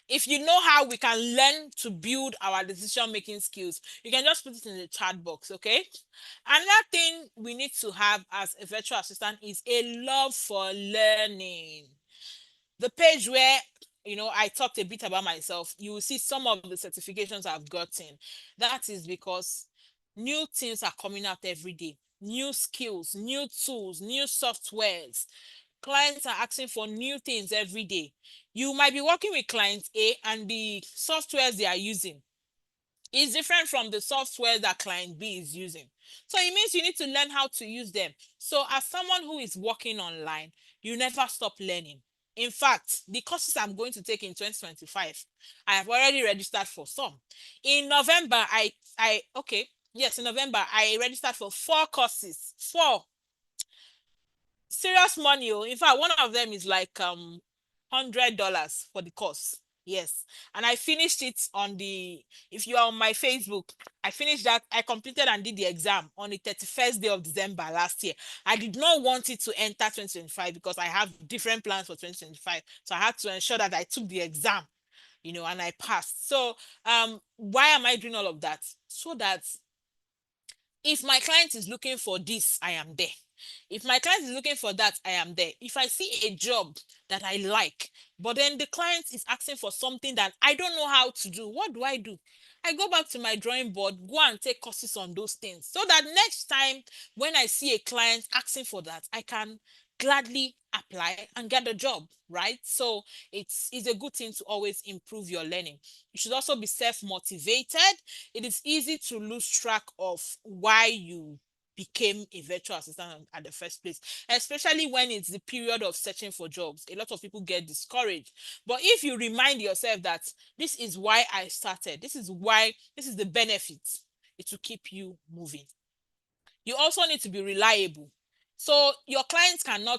If you know how we can learn to build our decision making skills, you can just put it in the chat box, okay? Another thing we need to have as a virtual assistant is a love for learning. The page where I talked a bit about myself, you will see some of the certifications I've gotten. That is because new things are coming out every day. New skills, new tools, new softwares. Clients are asking for new things every day. You might be working with client A, and the softwares they are using is different from the software that client B is using. So it means you need to learn how to use them. So as someone who is working online, you never stop learning. In fact, the courses I'm going to take in 2025, I have already registered for some. In November, in November, I registered for 4 courses. Four serious money. Oh, in fact, one of them is like $100 for the course. Yes, and I finished it on the. If you are on my Facebook, I finished that. I completed and did the exam on the 31st day of December last year. I did not want it to enter 2025 because I have different plans for 2025. So I had to ensure that I took the exam, and I passed. So why am I doing all of that? So that if my client is looking for this, I am there. If my client is looking for that, I am there. If I see a job that I like, but then the client is asking for something that I don't know how to do, what do? I go back to my drawing board, go and take courses on those things, so that next time when I see a client asking for that, I can gladly apply and get the job, right? So it's a good thing to always improve your learning. You should also be self-motivated. It is easy to lose track of why you became a virtual assistant at the first place, especially when it's the period of searching for jobs. A lot of people get discouraged. But if you remind yourself that this is why I started, this is the benefit, it will keep you moving. You also need to be reliable. So your clients cannot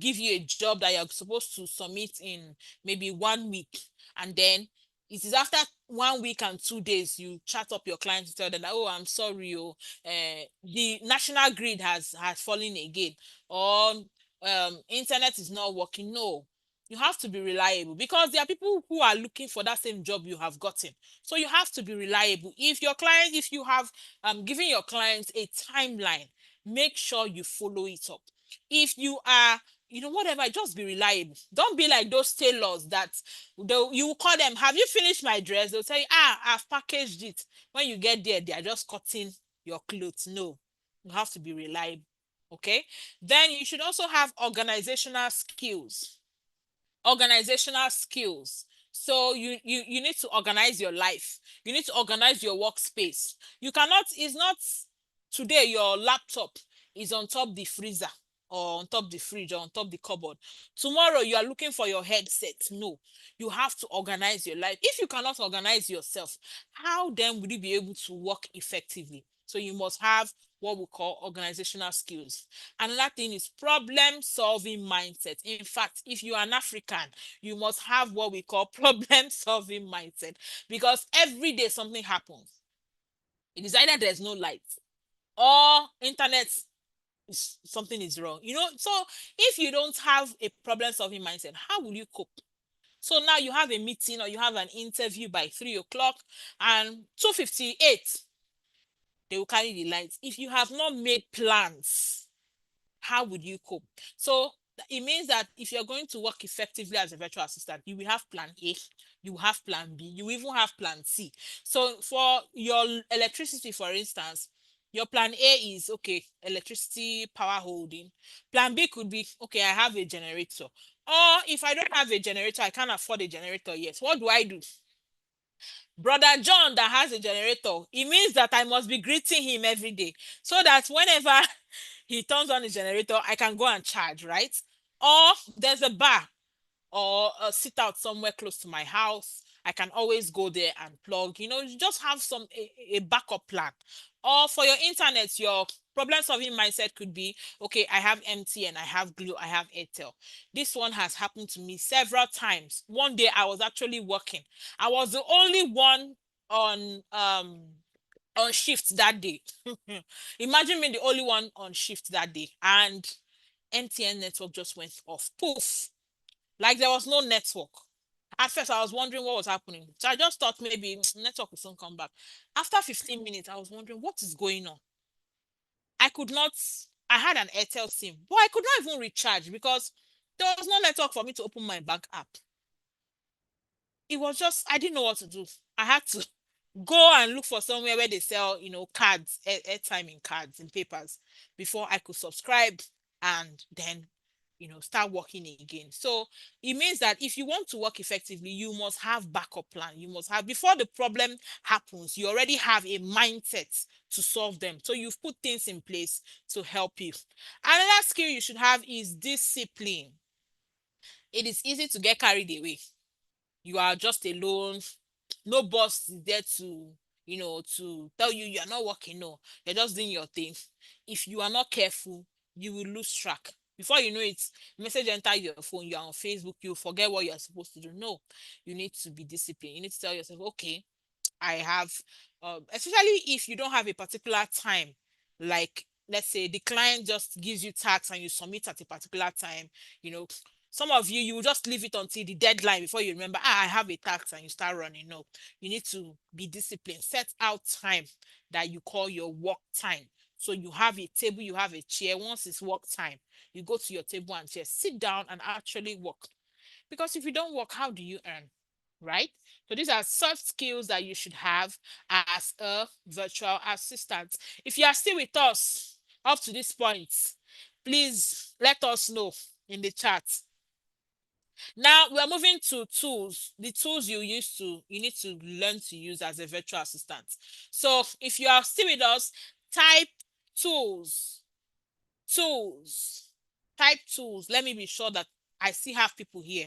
give you a job that you're supposed to submit in maybe 1 week, and then it is after 1 week and 2 days you chat up your client to tell them that, oh, I'm sorry, the national grid has fallen again, or internet is not working. No, you have to be reliable, because there are people who are looking for that same job you have gotten. So you have to be reliable. If you have given your clients a timeline, make sure you follow it up. If you are, whatever, just be reliable. Don't be like those tailors that you call them, have you finished my dress? They'll say, I've packaged it. When you get there, they are just cutting your clothes. No, you have to be reliable. Okay. Then you should also have organizational skills. Organizational skills. So you need to organize your life. You need to organize your workspace. You cannot, it's not today your laptop is on top the freezer. or on top the fridge or on top the cupboard. Tomorrow you are looking for your headset. No, you have to organize your life. If you cannot organize yourself, how then will you be able to work effectively? So you must have what we call organizational skills. Another thing is problem solving mindset. In fact, if you are an African, you must have what we call problem solving mindset, because every day something happens. It is either there's no light or internet something is wrong. So if you don't have a problem solving mindset, how will you cope? So now you have a meeting or you have an interview by 3 o'clock, and 2:58 they will carry the lights. If you have not made plans, how would you cope? So it means that if you're going to work effectively as a virtual assistant, you will have plan A, you will have plan B, you even have plan C. So for your electricity, for instance, your plan A is okay, electricity power holding. Plan B could be okay, I have a generator. Or if I don't have a generator, I can't afford a generator yet. What do I do? Brother John that has a generator, it means that I must be greeting him every day so that whenever he turns on his generator, I can go and charge, right? Or there's a bar or a sit out somewhere close to my house. I can always go there and plug. You just have a backup plan. Or for your internet, your problem solving mindset could be okay, I have MTN, I have Glo, I have Airtel. This one has happened to me several times. One day I was actually working. I was the only one on on shift that day. Imagine me the only one on shift that day, and MTN network just went off. Poof. Like there was no network. At first, I was wondering what was happening. So I just thought maybe network will soon come back. After 15 minutes, I was wondering what is going on. I could not, I had an Airtel SIM, but I could not even recharge because there was no network for me to open my bank app. It was just, I didn't know what to do. I had to go and look for somewhere where they sell, cards, airtime in cards in papers before I could subscribe and then, start working again. So it means that if you want to work effectively, you must have backup plan. You must have, before the problem happens, you already have a mindset to solve them. So you've put things in place to help you. Another skill you should have is discipline. It is easy to get carried away. You are just alone, no boss is there to to tell you you're not working. No, you're just doing your thing. If you are not careful, you will lose track. Before you know it, message enter your phone, you're on Facebook, you forget what you're supposed to do. No, you need to be disciplined. You need to tell yourself, okay, I have, especially if you don't have a particular time, like let's say the client just gives you tasks and you submit at a particular time, you know, some of you will just leave it until the deadline before you remember, I have a task and you start running. No, you need to be disciplined. Set out time that you call your work time. So you have a table, you have a chair. Once it's work time, you go to your table and chair, sit down and actually work. Because if you don't work, how do you earn? Right? So these are soft skills that you should have as a virtual assistant. If you are still with us up to this point, please let us know in the chat. Now we are moving to tools. The tools you need to learn to use as a virtual assistant. So if you are still with us, type tools. Tools. Type tools. Let me be sure that I still have people here.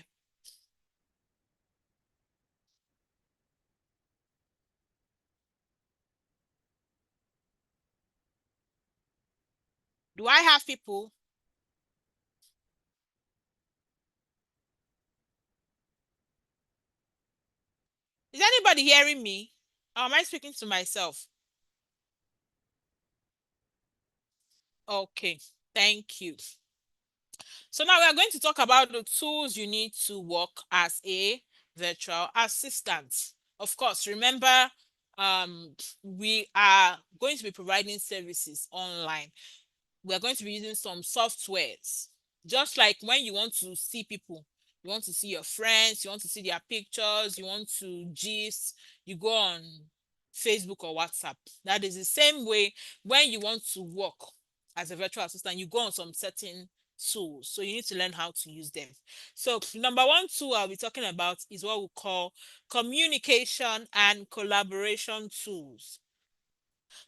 Do I have people? Is anybody hearing me? Or am I speaking to myself? Okay, thank you. So now we are going to talk about the tools you need to work as a virtual assistant. Of course, remember, we are going to be providing services online. We are going to be using some softwares. Just like when you want to see people, you want to see your friends, you want to see their pictures, you want to gist, you go on Facebook or WhatsApp. That is the same way when you want to work as a virtual assistant, you go on some certain tools. So you need to learn how to use them. So number one tool I'll be talking about is what we call communication and collaboration tools.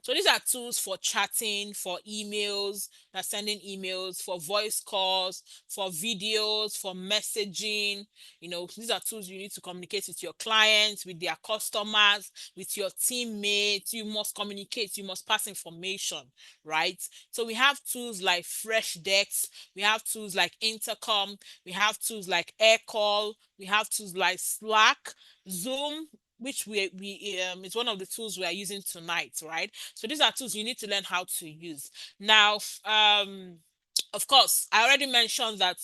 So these are tools for chatting, for emails, sending emails, for voice calls, for videos, for messaging. These are tools you need to communicate with your clients, with their customers, with your teammates. You must communicate, you must pass information, right? So we have tools like Fresh Decks, we have tools like Intercom, we have tools like Aircall, we have tools like Slack, Zoom, which we it's one of the tools we are using tonight, right? So these are tools you need to learn how to use. Now, of course, I already mentioned that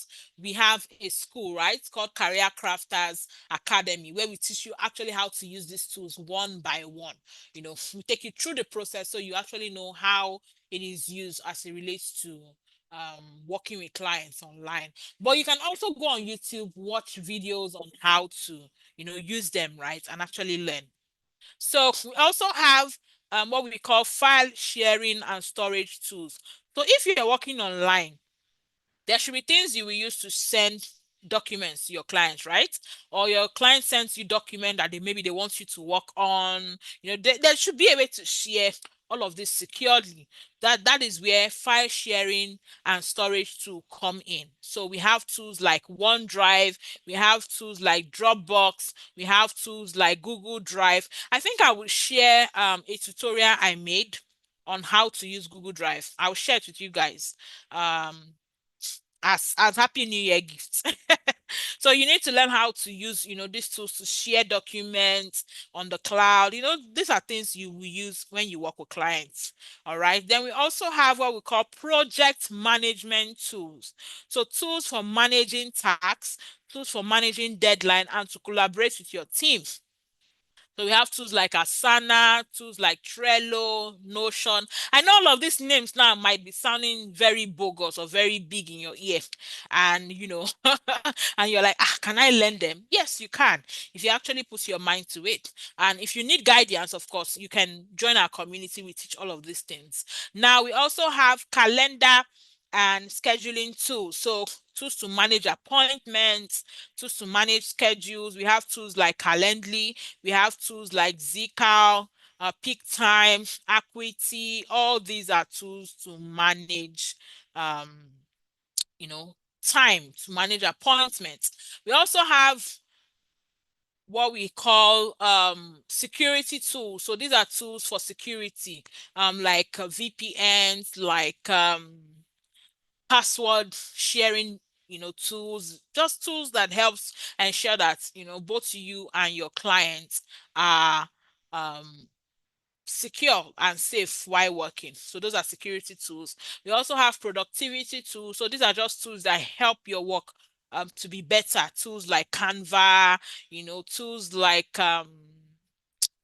we have a school, right, called Career Crafters Academy, where we teach you actually how to use these tools one by one. We take you through the process so you actually know how it is used as it relates to working with clients online. But you can also go on YouTube, watch videos on how to, use them, right, and actually learn. So we also have what we call file sharing and storage tools. So if you're working online, there should be things you will use to send documents to your clients, right? Or your client sends you document that maybe they want you to work on. There should be a way to share all of this securely. That is where file sharing and storage tool come in. So we have tools like OneDrive, we have tools like Dropbox, we have tools like Google Drive. I think I will share a tutorial I made on how to use Google Drive. I'll share it with you guys. As Happy New Year gifts. So you need to learn how to use, these tools to share documents on the cloud. These are things you will use when you work with clients. All right. Then we also have what we call project management tools. So tools for managing tasks, tools for managing deadline, and to collaborate with your team. So we have tools like Asana, tools like Trello, Notion. I know all of these names now might be sounding very bogus or very big in your ear. And and you're like, can I learn them? Yes, you can, if you actually put your mind to it. And if you need guidance, of course, you can join our community. We teach all of these things. Now we also have calendar and scheduling tools. So tools to manage appointments, tools to manage schedules. We have tools like Calendly, we have tools like Zcal, Peak Time, Acuity. All these are tools to manage, um, you know, time, to manage appointments. We also have what we call security tools. So these are tools for security, like VPNs, like password sharing, tools, just tools that helps ensure that, both you and your clients are um secure and safe while working. So those are security tools. We also have productivity tools. So these are just tools that help your work to be better. Tools like Canva, tools like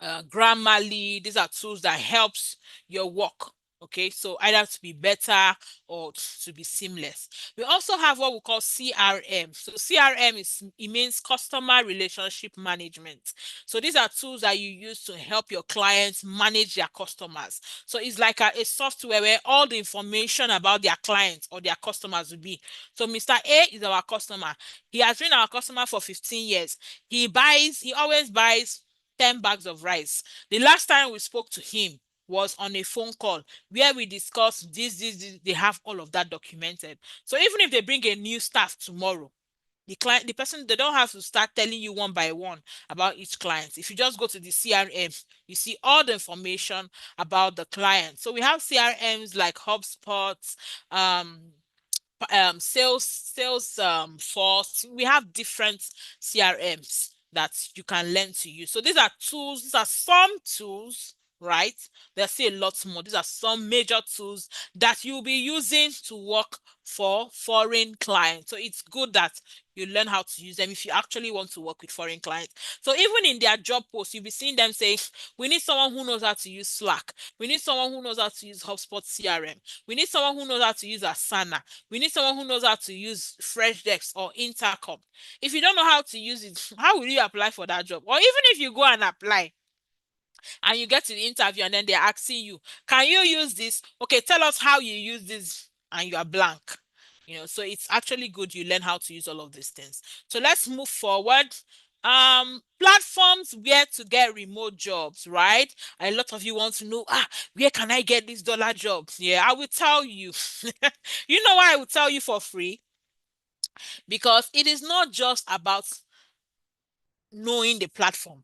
Grammarly. These are tools that helps your work. Okay, so either to be better or to be seamless. We also have what we call CRM. So CRM it means customer relationship management. So these are tools that you use to help your clients manage their customers. So it's like a software where all the information about their clients or their customers will be. So Mr. A is our customer. He has been our customer for 15 years. He always buys 10 bags of rice. The last time we spoke to him was on a phone call where we discussed this. They have all of that documented. So even if they bring a new staff tomorrow, the person, they don't have to start telling you one by one about each client. If you just go to the CRM, you see all the information about the client. So we have CRMs like HubSpot, sales force. We have different CRMs that you can learn to use. So these are tools, these are some tools, right? There's still a lot more. These are some major tools that you'll be using to work for foreign clients. So it's good that you learn how to use them if you actually want to work with foreign clients. So even in their job posts, you'll be seeing them say, we need someone who knows how to use Slack. We need someone who knows how to use HubSpot CRM. We need someone who knows how to use Asana. We need someone who knows how to use FreshDesk or Intercom. If you don't know how to use it, how will you apply for that job? Or even if you go and apply and you get to the interview and then they're asking you, can you use this? Okay, tell us how you use this, and you are blank. So it's actually good you learn how to use all of these things. So let's move forward. Platforms where to get remote jobs, right? A lot of you want to know, where can I get these dollar jobs? Yeah, I will tell you. You know why I will tell you for free? Because it is not just about knowing the platform.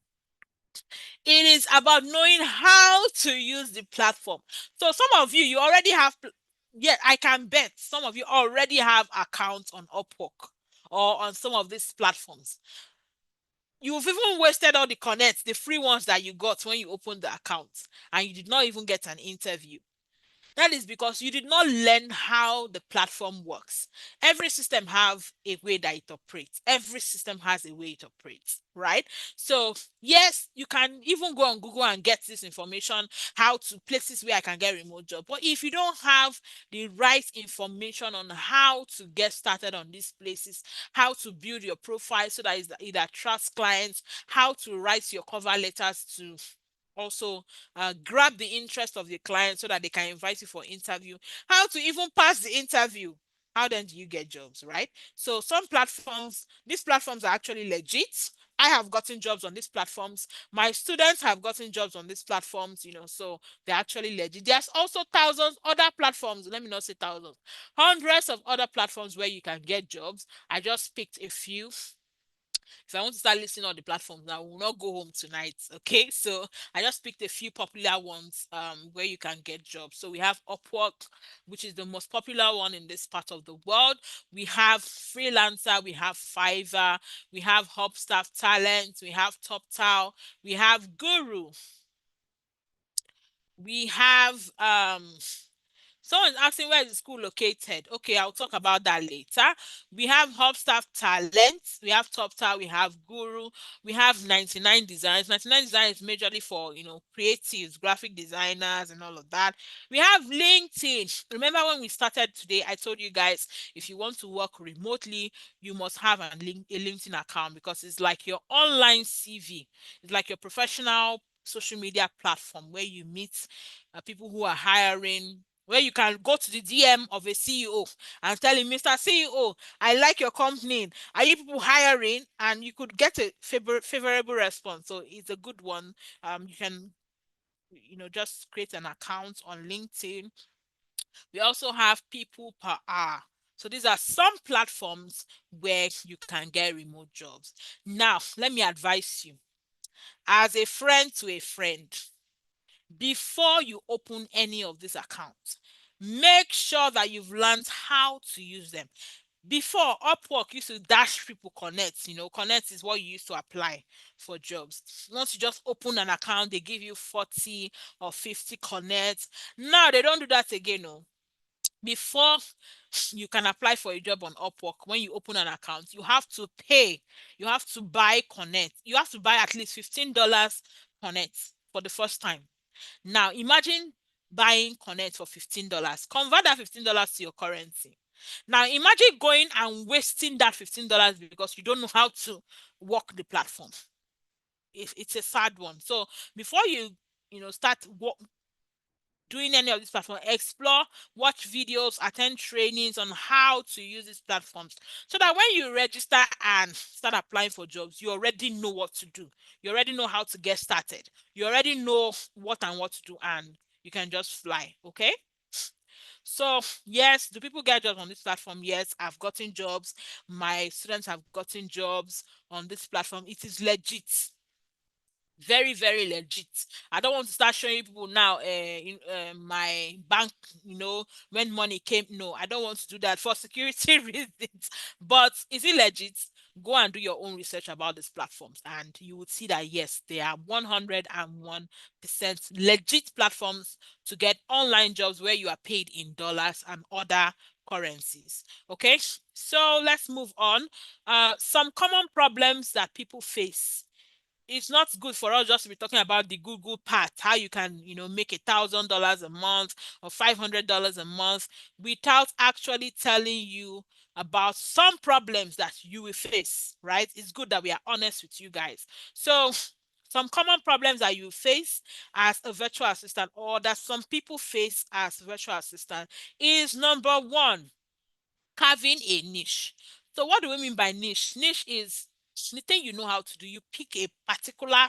It is about knowing how to use the platform. So some of you, you already have, yeah, I can bet some of you already have accounts on Upwork or on some of these platforms. You've even wasted all the connects, the free ones that you got when you opened the account, and you did not even get an interview. That is because you did not learn how the platform works. Every system have a way that it operates. Every system has a way it operates, right? So yes, you can even go on Google and get this information, how to places where I can get remote job. But if you don't have the right information on how to get started on these places, how to build your profile so that it attracts clients, how to write your cover letters to also grab the interest of the client so that they can invite you for interview, how to even pass the interview, how then do you get jobs, right? So some platforms, these platforms are actually legit. I have gotten jobs on these platforms. My students have gotten jobs on these platforms, so they're actually legit. There's also thousands other platforms, let me not say thousands, hundreds of other platforms where you can get jobs. I just picked a few. If I want to start listing all the platforms now, we will not go home tonight. Okay, so I just picked a few popular ones where you can get jobs. So we have Upwork, which is the most popular one in this part of the world. We have Freelancer, we have Fiverr, we have Hubstaff Talent, we have TopTal, we have Guru, we have someone's asking where is the school located. Okay, I'll talk about that later. We have Hubstaff Talent, we have TopTal, we have Guru, we have 99 Designs. 99 Design is majorly for creatives, graphic designers, and all of that. We have LinkedIn. Remember when we started today, I told you guys if you want to work remotely, you must have a LinkedIn account because it's like your online CV. It's like your professional social media platform where you meet people who are hiring, where you can go to the DM of a CEO and tell him, Mr. CEO, I like your company. Are you people hiring? And you could get a favorable response. So it's a good one. You can, just create an account on LinkedIn. We also have people per hour. So these are some platforms where you can get remote jobs. Now, let me advise you as a friend to a friend, before you open any of these accounts, make sure that you've learned how to use them. Before, Upwork used to dash people connect. Connect is what you used to apply for jobs. Once you just open an account, they give you 40 or 50 connects. Now they don't do that again. No. Before you can apply for a job on Upwork, when you open an account, you have to pay. You have to buy connect. You have to buy at least $15 connect for the first time. Now, imagine buying Connect for $15. Convert that $15 to your currency. Now, imagine going and wasting that $15 because you don't know how to work the platform. It's a sad one. So before start doing any of these platforms, explore, watch videos, attend trainings on how to use these platforms so that when you register and start applying for jobs, you already know what to do. You already know how to get started. You already know what to do, and you can just fly. Okay. So yes, do people get jobs on this platform? Yes, I've gotten jobs. My students have gotten jobs on this platform. It is legit, very very legit. I don't want to start showing people now my bank, when money came. No, I don't want to do that for security reasons. But is it legit? Go and do your own research about these platforms and you would see that yes, they are 101% legit platforms to get online jobs where you are paid in dollars and other currencies. Okay, so let's move on. Some common problems that people face. It's not good for us just to be talking about the Google part, how you can, make $1,000 a month or $500 a month without actually telling you about some problems that you will face, right? It's good that we are honest with you guys. So some common problems that you face as a virtual assistant or that some people face as virtual assistant is number one, carving a niche. So what do we mean by niche? Niche is The thing you know how to do, you pick a particular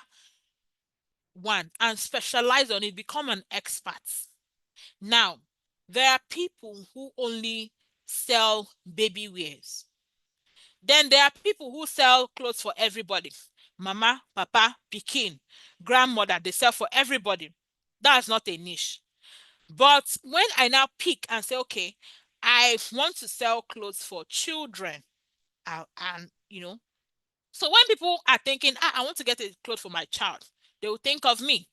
one and specialize on it, become an expert. Now, there are people who only sell baby wears. Then there are people who sell clothes for everybody. Mama, papa, pikin, grandmother, they sell for everybody. That's not a niche. But when I now pick and say, okay, I want to sell clothes for children, and so when people are thinking, I want to get a clothes for my child, they will think of me,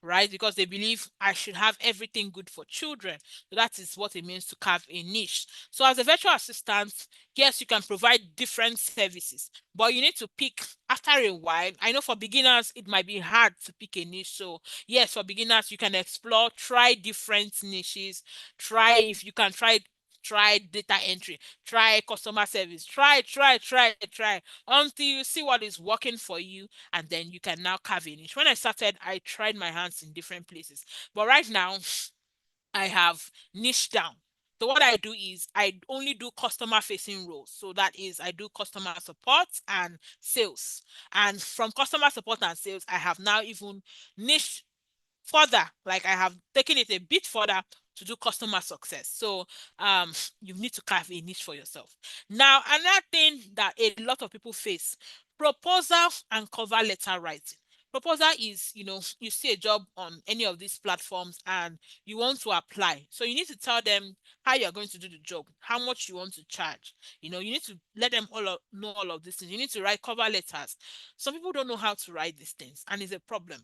right? Because they believe I should have everything good for children. So that is what it means to carve a niche. So as a virtual assistant, yes, you can provide different services, but you need to pick after a while. I know for beginners, it might be hard to pick a niche. So yes, for beginners, you can explore, try different niches, try if you can try data entry, try customer service, try until you see what is working for you, and then you can now carve a niche. When I started, I tried my hands in different places, but right now I have niche down. So what I do is I only do customer facing roles. So that is I do customer support and sales. And from customer support and sales, I have now even niche further, like I have taken it a bit further to do customer success. So um you need to carve a niche for yourself. Now another thing that a lot of people face: proposal and cover letter writing. Proposal is, you see a job on any of these platforms and you want to apply, so you need to tell them how you're going to do the job, how much you want to charge. You need to let them know all of these things. You need to write cover letters. Some people don't know how to write these things, and it's a problem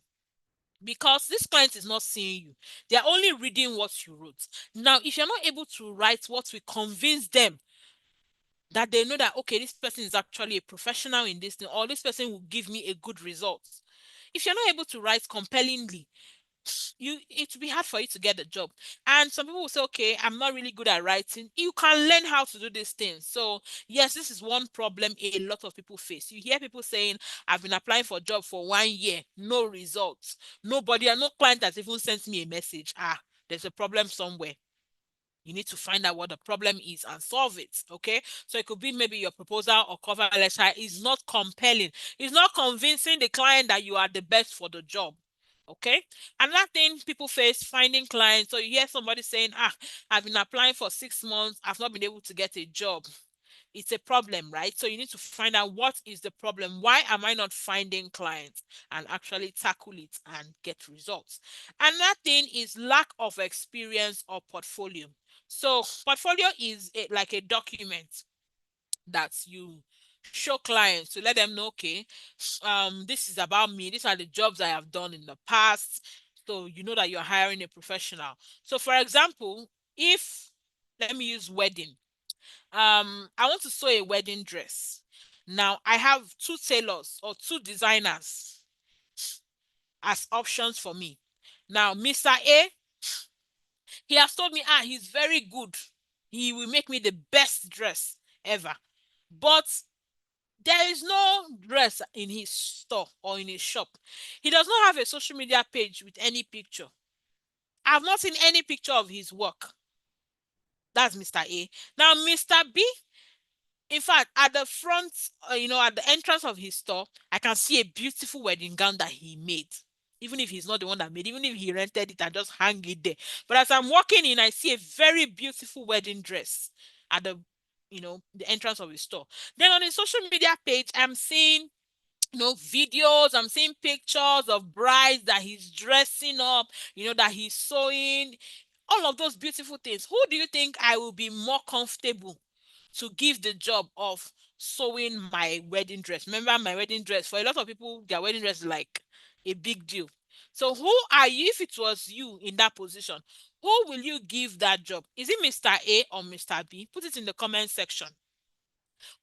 because this client is not seeing you. They are only reading what you wrote. Now, if you're not able to write what will convince them that they know that, okay, this person is actually a professional in this thing, or this person will give me a good result. If you're not able to write compellingly, it will be hard for you to get the job. And some people will say, okay, I'm not really good at writing. You can learn how to do these things. So yes, this is one problem a lot of people face. You hear people saying, I've been applying for a job for 1 year, no results. Nobody and no client has even sent me a message. There's a problem somewhere. You need to find out what the problem is and solve it. Okay. So it could be maybe your proposal or cover letter is not compelling. It's not convincing the client that you are the best for the job. Okay. Another thing people face: finding clients. So you hear somebody saying, I've been applying for 6 months, I've not been able to get a job. It's a problem, right? So you need to find out what is the problem. Why am I not finding clients? And actually tackle it and get results. Another thing is lack of experience or portfolio. So portfolio is like a document that you show clients to let them know, okay, this is about me. These are the jobs I have done in the past. So you know that you're hiring a professional. So for example, if let me use wedding. I want to sew a wedding dress. Now I have two tailors or two designers as options for me. Now Mr. A, he has told me, he's very good. He will make me the best dress ever. But there is no dress in his store or in his shop. He does not have a social media page with any picture. I've not seen any picture of his work. That's Mr. A. Now, Mr. B, in fact, at the front, at the entrance of his store, I can see a beautiful wedding gown that he made. Even if he's not the one that made it, even if he rented it and just hang it there. But as I'm walking in, I see a very beautiful wedding dress at the entrance of his store. Then on his social media page, I'm seeing videos, I'm seeing pictures of brides that he's dressing up, that he's sewing, all of those beautiful things. Who do you think I will be more comfortable to give the job of sewing my wedding dress? Remember, my wedding dress, for a lot of people, their wedding dress is like a big deal. So who are you? If it was you in that position, who will you give that job? Is it Mr. A or Mr. B? Put it in the comment section.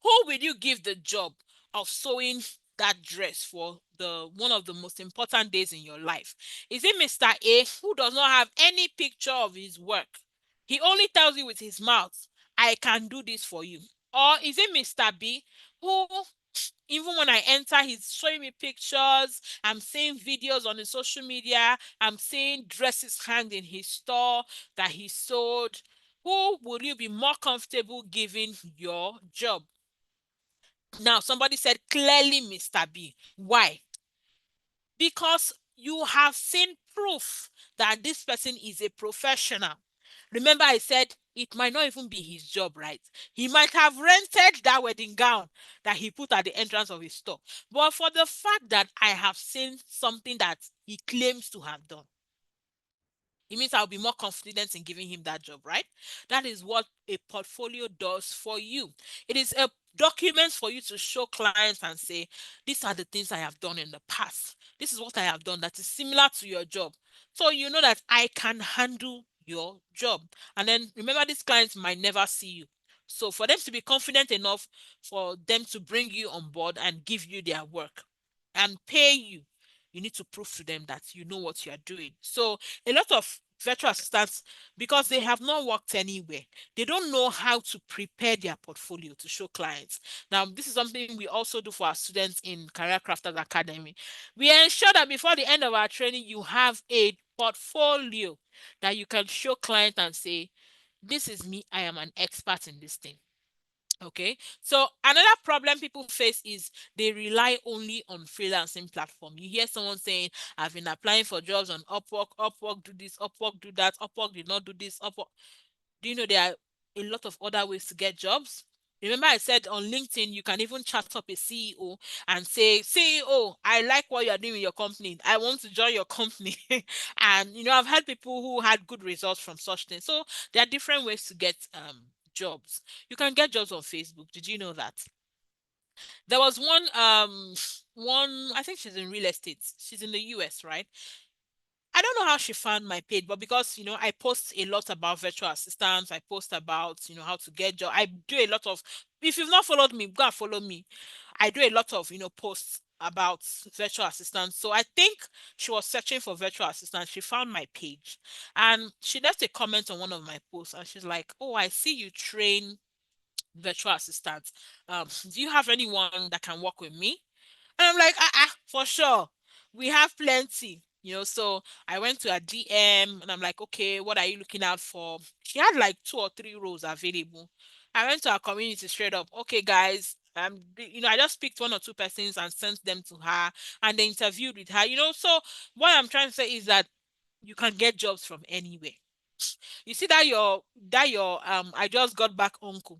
Who will you give the job of sewing that dress for the one of the most important days in your life? Is it Mr. A, who does not have any picture of his work? He only tells you with his mouth, I can do this for you. Or is it Mr. B, who, even when I enter, he's showing me pictures, I'm seeing videos on his social media, I'm seeing dresses hanged in his store that he sold. Who will you be more comfortable giving your job? Now, somebody said clearly, Mr. B. Why? Because you have seen proof that this person is a professional. Remember, I said it might not even be his job, right? He might have rented that wedding gown that he put at the entrance of his store. But for the fact that I have seen something that he claims to have done, it means I'll be more confident in giving him that job, right? That is what a portfolio does for you. It is a document for you to show clients and say, these are the things I have done in the past. This is what I have done that is similar to your job. So you know that I can handle your job. And then remember, these clients might never see you. So for them to be confident enough for them to bring you on board and give you their work and pay you, you need to prove to them that you know what you are doing. So a lot of virtual assistants, because they have not worked anywhere, they don't know how to prepare their portfolio to show clients. Now, this is something we also do for our students in Career Crafters Academy. We ensure that before the end of our training, you have a portfolio that you can show clients and say, this is me, I am an expert in this thing. Okay, so another problem people face is they rely only on freelancing platform. You hear someone saying, I've been applying for jobs on Upwork, Upwork do this, Upwork do that, Upwork did not do this, Upwork. Do you know there are a lot of other ways to get jobs? Remember, I said on LinkedIn, you can even chat up a CEO and say, CEO, I like what you're doing with your company. I want to join your company. And, I've had people who had good results from such things. So there are different ways to get jobs. You can get jobs on Facebook. Did you know that? There was one, I think she's in real estate. She's in the US, right? I don't know how she found my page, but because I post a lot about virtual assistants, I post about how to get job. I do a lot of. If you've not followed me, go and follow me. I do a lot of posts about virtual assistants. So I think she was searching for virtual assistants. She found my page, and she left a comment on one of my posts, and she's like, "Oh, I see you train virtual assistants. Do you have anyone that can work with me?" And I'm like, for sure. We have plenty. So I went to a DM and I'm like, okay, what are you looking out for? She had like 2 or 3 roles available. I went to our community straight up. Okay, guys, I just picked 1 or 2 persons and sent them to her and they interviewed with her. So what I'm trying to say is that you can get jobs from anywhere. You see that your I just got back uncle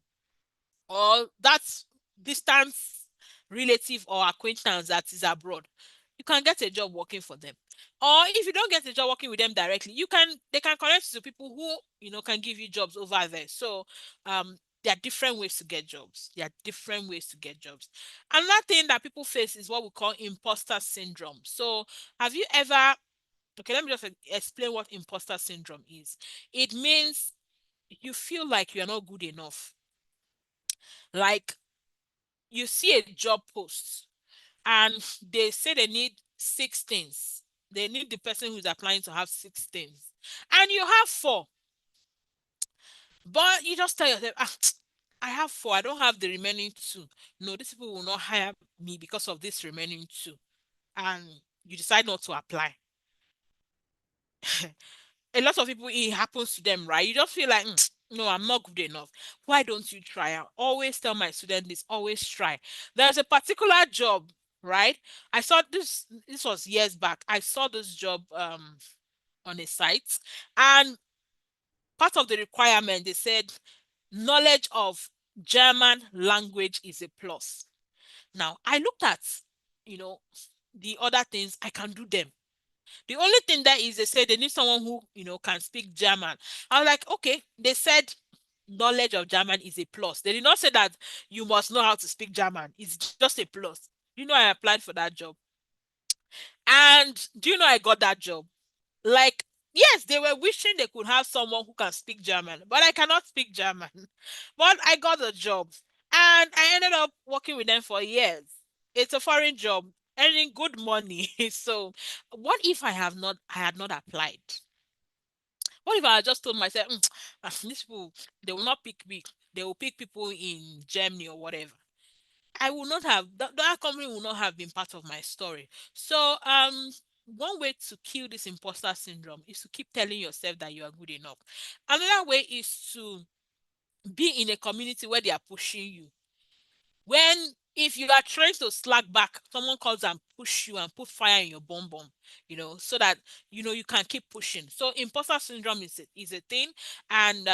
or that's distance relative or acquaintance that is abroad, you can get a job working for them. Or if you don't get a job working with them directly, they can connect to people who can give you jobs over there. So there are different ways to get jobs. There are different ways to get jobs. Another thing that people face is what we call imposter syndrome. So have you ever okay, let me just explain what imposter syndrome is. It means you feel like you're not good enough. Like you see a job post and they say they need 6 things. They need the person who's applying to have 6 things. And you have 4. But you just tell yourself, I have 4. I don't have the remaining 2. No, these people will not hire me because of this remaining 2. And you decide not to apply. A lot of people, it happens to them, right? You just feel like, no, I'm not good enough. Why don't you try? I always tell my students this, always try. There's a particular job, right? I saw this was years back. I saw this job on a site, and part of the requirement, they said knowledge of German language is a plus. Now, I looked at, you know, the other things, I can do them. The only thing that is they said they need someone who, can speak German. I was like, okay, they said knowledge of German is a plus. They did not say that you must know how to speak German. It's just a plus. I applied for that job. And do you know I got that job? Like, yes, they were wishing they could have someone who can speak German, but I cannot speak German. But I got the job. And I ended up working with them for years. It's a foreign job, earning good money. So what if I had not applied? What if I had just told myself, these people, they will not pick me. They will pick people in Germany or whatever. I will not have that company will not have been part of my story. So one way to kill this imposter syndrome is to keep telling yourself that you are good enough. Another way is to be in a community where they are pushing you. When If you are trying to slack back, someone comes and push you and put fire in your bum bum, so that you can keep pushing. So imposter syndrome is a thing, and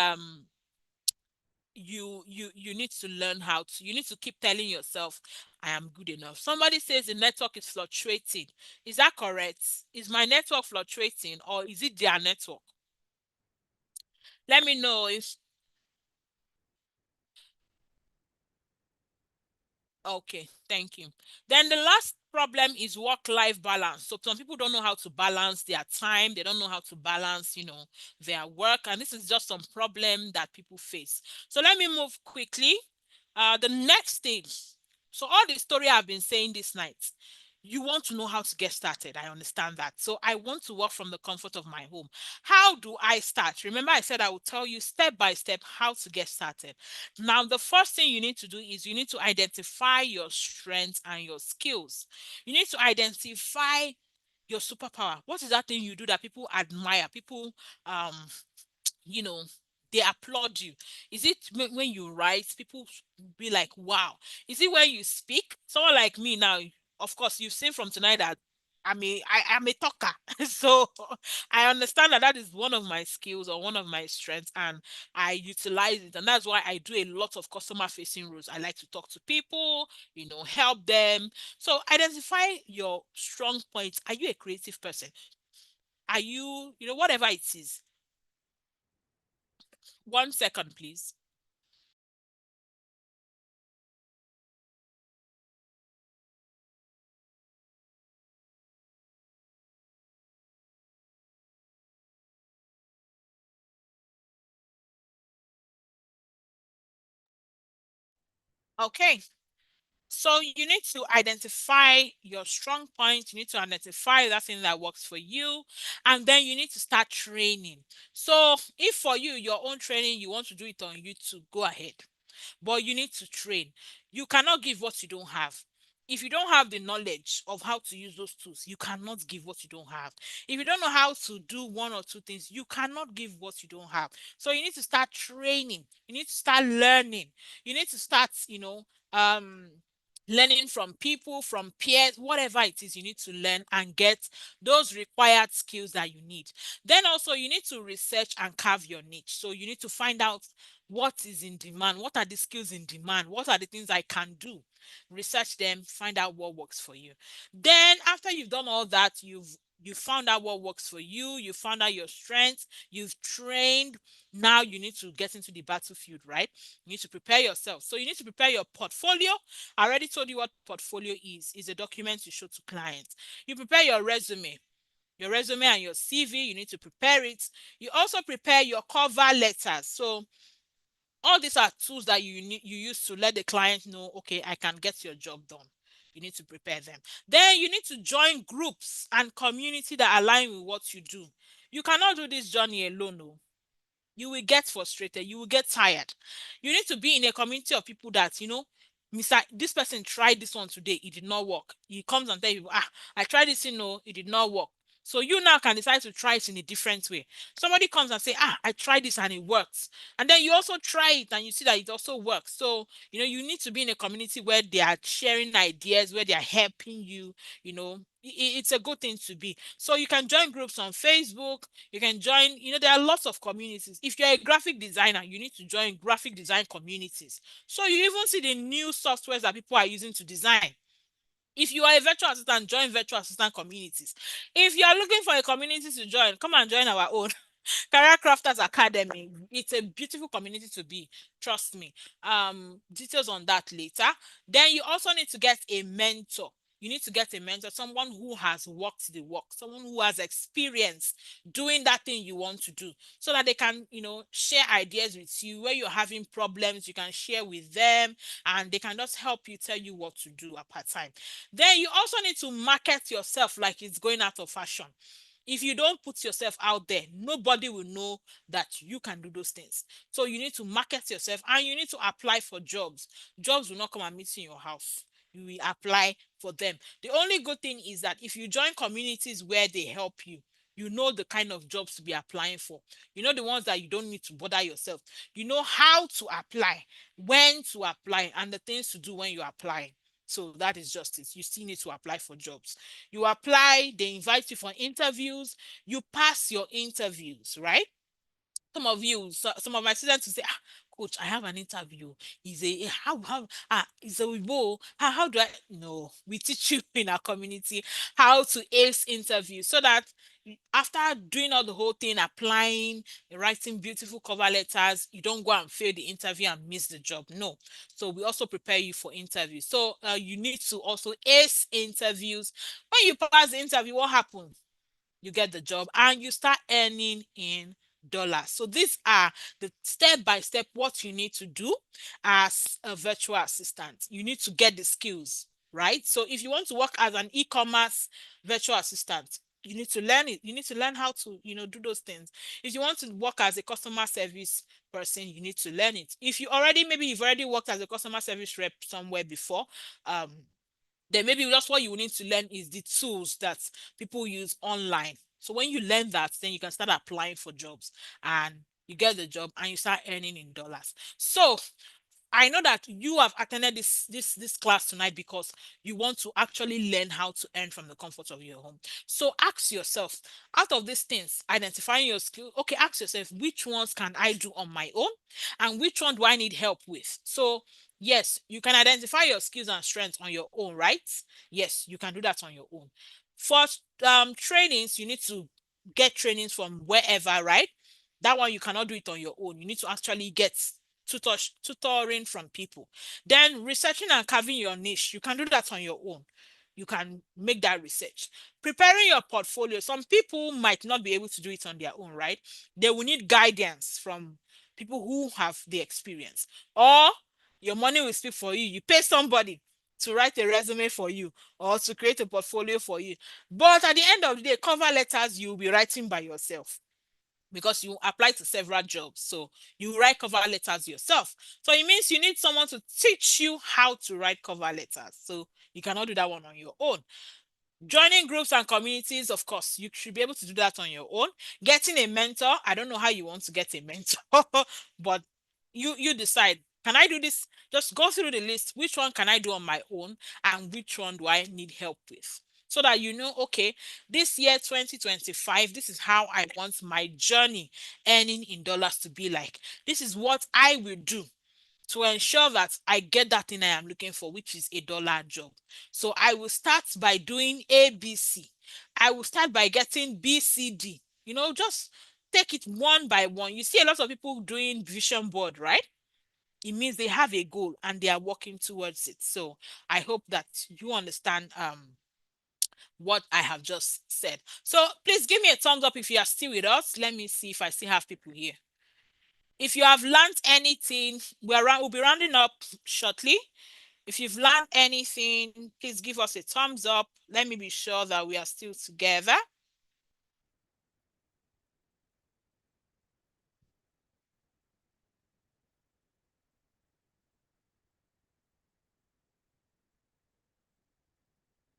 you need to learn how to you need to keep telling yourself, I am good enough. Somebody says the network is fluctuating. Is that correct? Is my network fluctuating, or is it their network? Let me know if Okay, thank you. Then the last problem is work-life balance. So some people don't know how to balance their time. They don't know how to balance, their work. And this is just some problem that people face. So let me move quickly. The next thing. So all the story I've been saying this night, you want to know how to get started. I understand that. So I want to work from the comfort of my home. How do I start? Remember, I said I will tell you step by step how to get started. Now, the first thing you need to do is you need to identify your strengths and your skills. You need to identify your superpower. What is that thing you do that people admire? People, um, you know, they applaud you. Is it when you write, people be like, wow? Is it when you speak? Someone like me now, of course, you've seen from tonight that I'm a talker. So I understand that that is one of my skills or one of my strengths, and I utilize it. And that's why I do a lot of customer facing roles. I like to talk to people, help them. So identify your strong points. Are you a creative person? Are you, whatever it is? 1 second, please. Okay. So you need to identify your strong points. You need to identify that thing that works for you. And then you need to start training. So if for you, your own training, you want to do it on YouTube, go ahead. But you need to train. You cannot give what you don't have. If you don't have the knowledge of how to use those tools, you cannot give what you don't have. If you don't know how to do one or two things, you cannot give what you don't have. So you need to start training. You need to start learning. You need to start, learning from people, from peers, whatever it is you need to learn and get those required skills that you need. Then also you need to research and carve your niche. So you need to find out what is in demand, what are the skills in demand, what are the things I can do. Research them, find out what works for you. Then after you've done all that, you found out what works for you, you found out your strengths, you've trained. Now you need to get into the battlefield, right? You need to prepare yourself. So you need to prepare your portfolio. I already told you what portfolio is a document you show to clients. You prepare your resume and your CV, you need to prepare it. You also prepare your cover letters. So all these are tools that you use to let the client know, okay, I can get your job done. You need to prepare them. Then you need to join groups and community that align with what you do. You cannot do this journey alone. No. You will get frustrated, you will get tired. You need to be in a community of people that, Mr. This person tried this one today, it did not work. He comes and tells you, I tried this, it did not work. So you now can decide to try it in a different way. Somebody comes and say, I tried this and it works. And then you also try it and you see that it also works. So, you need to be in a community where they are sharing ideas, where they are helping you, it's a good thing to be. So you can join groups on Facebook, you can join, there are lots of communities. If you're a graphic designer, you need to join graphic design communities. So you even see the new softwares that people are using to design. If you are a virtual assistant, join virtual assistant communities. If you are looking for a community to join, come and join our own. Career Crafters Academy. It's a beautiful community to be. Trust me. Details on that later. Then you also need to get a mentor. You need to get a mentor, someone who has walked the walk, someone who has experience doing that thing you want to do, so that they can, share ideas with you. Where you're having problems, you can share with them, and they can just help you, tell you what to do at part time. Then you also need to market yourself like it's going out of fashion. If you don't put yourself out there, nobody will know that you can do those things. So you need to market yourself and you need to apply for jobs. Jobs will not come and meet you in your house. You will apply for them. The only good thing is that if you join communities where they help you, you know the kind of jobs to be applying for. You know the ones that you don't need to bother yourself. You know how to apply, when to apply, and the things to do when you apply. So that is just it. You still need to apply for jobs. You apply, they invite you for interviews, you pass your interviews, right? Some of my students will say, ah, coach, I have an interview. Is a is a Weibo. How do I no? We teach you in our community how to ace interview so that after doing all the whole thing, applying, writing beautiful cover letters, you don't go and fail the interview and miss the job. No. So we also prepare you for interviews. So you need to also ace interviews. When you pass the interview, what happens? You get the job and you start earning in dollars. So these are the step by step what you need to do as a virtual assistant. You need to get the skills, right? So if you want to work as an e-commerce virtual assistant, you need to learn it. You need to learn how to, do those things. If you want to work as a customer service person, you need to learn it. If you already, maybe you've already worked as a customer service rep somewhere before, um, then maybe just what you need to learn is the tools that people use online. So when you learn that, then you can start applying for jobs and you get the job and you start earning in dollars. So I know that you have attended this class tonight because you want to actually learn how to earn from the comfort of your home. So ask yourself, out of these things, identifying your skill, okay, ask yourself, which ones can I do on my own and which one do I need help with? So yes, you can identify your skills and strengths on your own, right? Yes, you can do that on your own. For trainings, you need to get trainings from wherever, right? That one you cannot do it on your own. You need to actually get tutoring from people. Then researching and carving your niche, you can do that on your own. You can make that research. Preparing your portfolio, some people might not be able to do it on their own, right? They will need guidance from people who have the experience, or your money will speak for you. You pay somebody to write a resume for you or to create a portfolio for you, but at the end of the day, cover letters you'll be writing by yourself because you apply to several jobs. So you write cover letters yourself. So it means you need someone to teach you how to write cover letters. So you cannot do that one on your own. Joining groups and communities, of course, you should be able to do that on your own. Getting a mentor, I don't know how you want to get a mentor, but you decide. Can I do this? Just go through the list. Which one can I do on my own and which one do I need help with? So that you know, okay, this year 2025, this is how I want my journey earning in dollars to be like. This is what I will do to ensure that I get that thing I am looking for, which is $1 job. So I will start by doing ABC. I will start by getting BCD. Just take it one by one. You see a lot of people doing vision board, right? It means they have a goal and they are working towards it. So I hope that you understand what I have just said. So please give me a thumbs up if you are still with us. Let me see if I still have people here. If you have learned anything, we'll be rounding up shortly. If you've learned anything, please give us a thumbs up. Let me be sure that we are still together.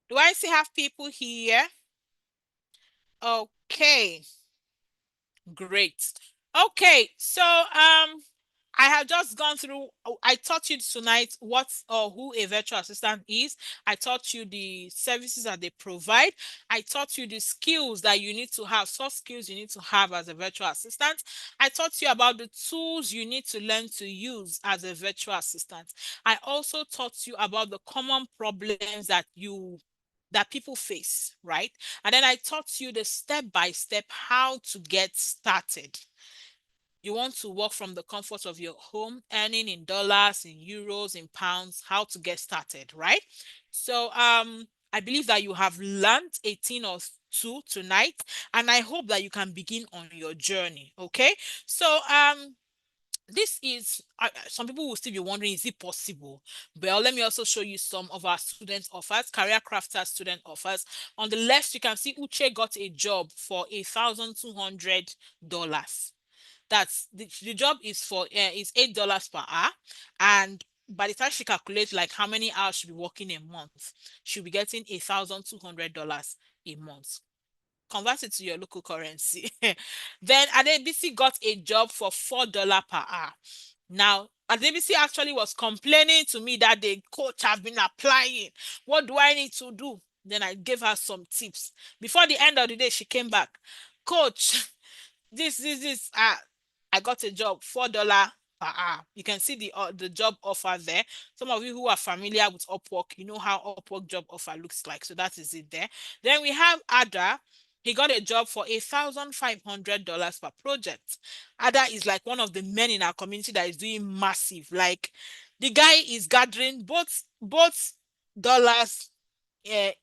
Do I still have people here? Okay. Great. Okay, so I have just gone through. I taught you tonight what or who a virtual assistant is. I taught you the services that they provide. I taught you the skills that you need to have, soft skills you need to have as a virtual assistant. I taught you about the tools you need to learn to use as a virtual assistant. I also taught you about the common problems that people face, right? And then I taught you the step by step how to get started. You want to work from the comfort of your home, earning in dollars, in euros, in pounds, how to get started, right? So I believe that you have learned 18 or two tonight, and I hope that you can begin on your journey. Okay. So this is some people will still be wondering, is it possible? Well, let me also show you some of our student offers, career crafter student offers. On the left, you can see Uche got a job for $1,200. That's the job is $8 per hour, and by the time she calculates like how many hours she'll be working a month, she'll be getting $1,200 a month. Convert it to your local currency. Then Adebisi got a job for $4 per hour. Now, Adebisi actually was complaining to me that the coach have been applying. What do I need to do? Then I gave her some tips. Before the end of the day, she came back. Coach, this I got a job, $4 per hour. You can see the job offer there. Some of you who are familiar with Upwork, you know how Upwork job offer looks like. So that is it there. Then we have Ada. He got a job for $1,500 per project. Ada is like one of the men in our community that is doing massive. Like the guy is gathering both dollars,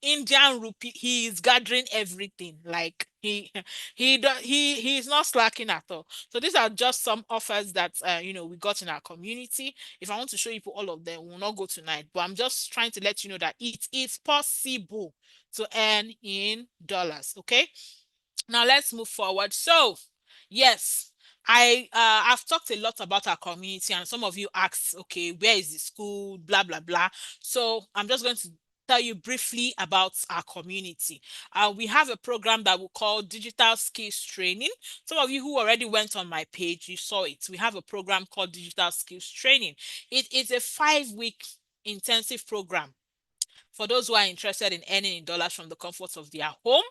Indian rupee. He is gathering everything. Like he's not slacking at all. So these are just some offers that we got in our community. If I want to show you all of them, we'll not go tonight. But I'm just trying to let you know that it is possible to earn in dollars. Okay. Now let's move forward. So, yes, I've talked a lot about our community, and some of you asked, okay, where is the school? Blah blah blah. So I'm just going to tell you briefly about our community. We have a program that we call Digital Skills Training. Some of you who already went on my page, you saw it. We have a program called Digital Skills Training. It is a 5-week intensive program for those who are interested in earning in dollars from the comfort of their home.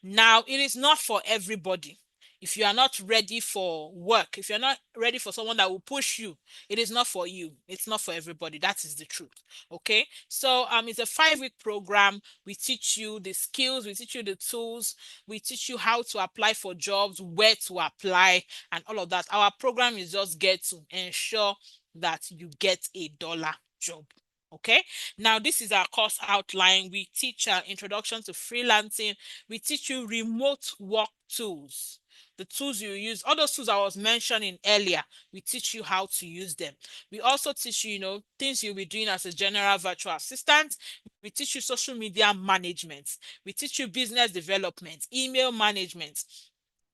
Now, it is not for everybody. If you are not ready for work, if you're not ready for someone that will push you, it is not for you. It's not for everybody. That is the truth. Okay. So it's a 5-week program. We teach you the skills, we teach you the tools, we teach you how to apply for jobs, where to apply, and all of that. Our program is just get to ensure that you get a dollar job. Okay. Now, this is our course outline. We teach introduction to freelancing. We teach you remote work tools. The tools you use, all those tools I was mentioning earlier, we teach you how to use them. We also teach you, things you'll be doing as a general virtual assistant. We teach you social media management. We teach you business development, email management,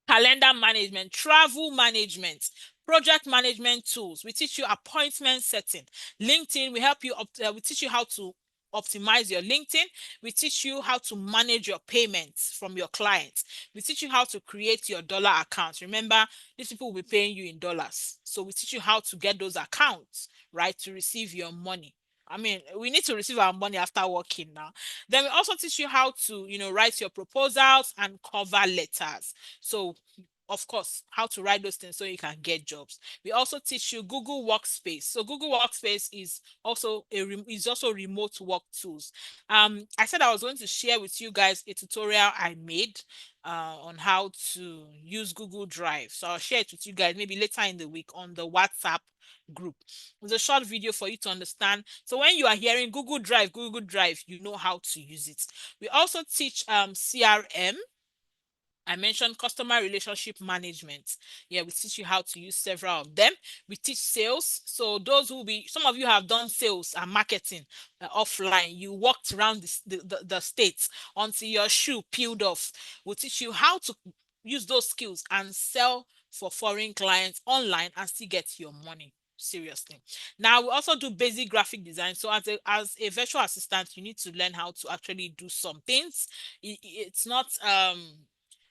calendar management, travel management, project management tools. We teach you appointment setting. LinkedIn, we teach you how to optimize your LinkedIn. We teach you how to manage your payments from your clients. We teach you how to create your dollar accounts. Remember, these people will be paying you in dollars. So we teach you how to get those accounts, right, to receive your money. I mean, we need to receive our money after working now. Then we also teach you how to, write your proposals and cover letters. So, of course, how to write those things so you can get jobs. We also teach you Google Workspace. So Google Workspace is also remote work tools. I said I was going to share with you guys a tutorial I made on how to use Google Drive. So I'll share it with you guys maybe later in the week on the WhatsApp group. It's a short video for you to understand. So when you are hearing Google Drive, you know how to use it. We also teach CRM. I mentioned customer relationship management. Yeah, we teach you how to use several of them. We teach sales. So some of you have done sales and marketing offline. You walked around the states until your shoe peeled off. We'll teach you how to use those skills and sell for foreign clients online and still get your money. Seriously. Now we also do basic graphic design. So as a virtual assistant, you need to learn how to actually do some things. It's not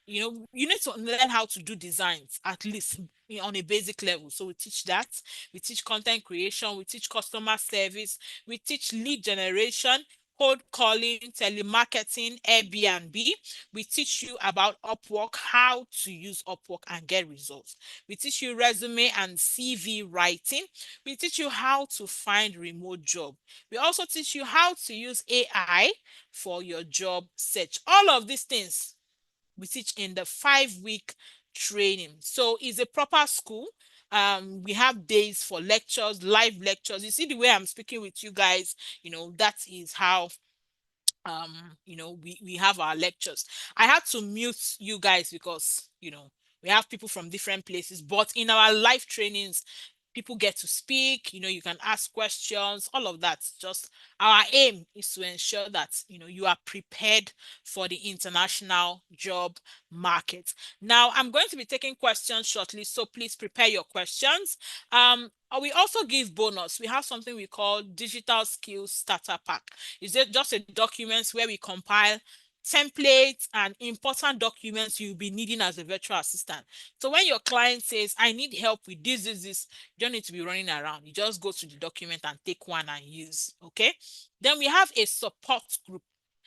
you need to learn how to do designs at least on a basic level. So we teach that. We teach content creation. We teach customer service. We teach lead generation, cold calling, telemarketing, Airbnb. We teach you about Upwork, how to use Upwork and get results. We teach you resume and CV writing. We teach you how to find remote job. We also teach you how to use AI for your job search. All of these things we teach in the 5-week training. So it's a proper school. We have days for lectures, live lectures. You see the way I'm speaking with you guys, that is how we have our lectures. I had to mute you guys because we have people from different places, but in our live trainings people get to speak, you can ask questions, all of that. Just our aim is to ensure that you are prepared for the international job market. Now I'm going to be taking questions shortly, so please prepare your questions. We also give bonus. We have something we call digital skills starter pack. Is it just a document where we compile templates and important documents you'll be needing as a virtual assistant. So when your client says, I need help with this, you don't need to be running around. You just go to the document and take one and use, okay? Then we have a support group.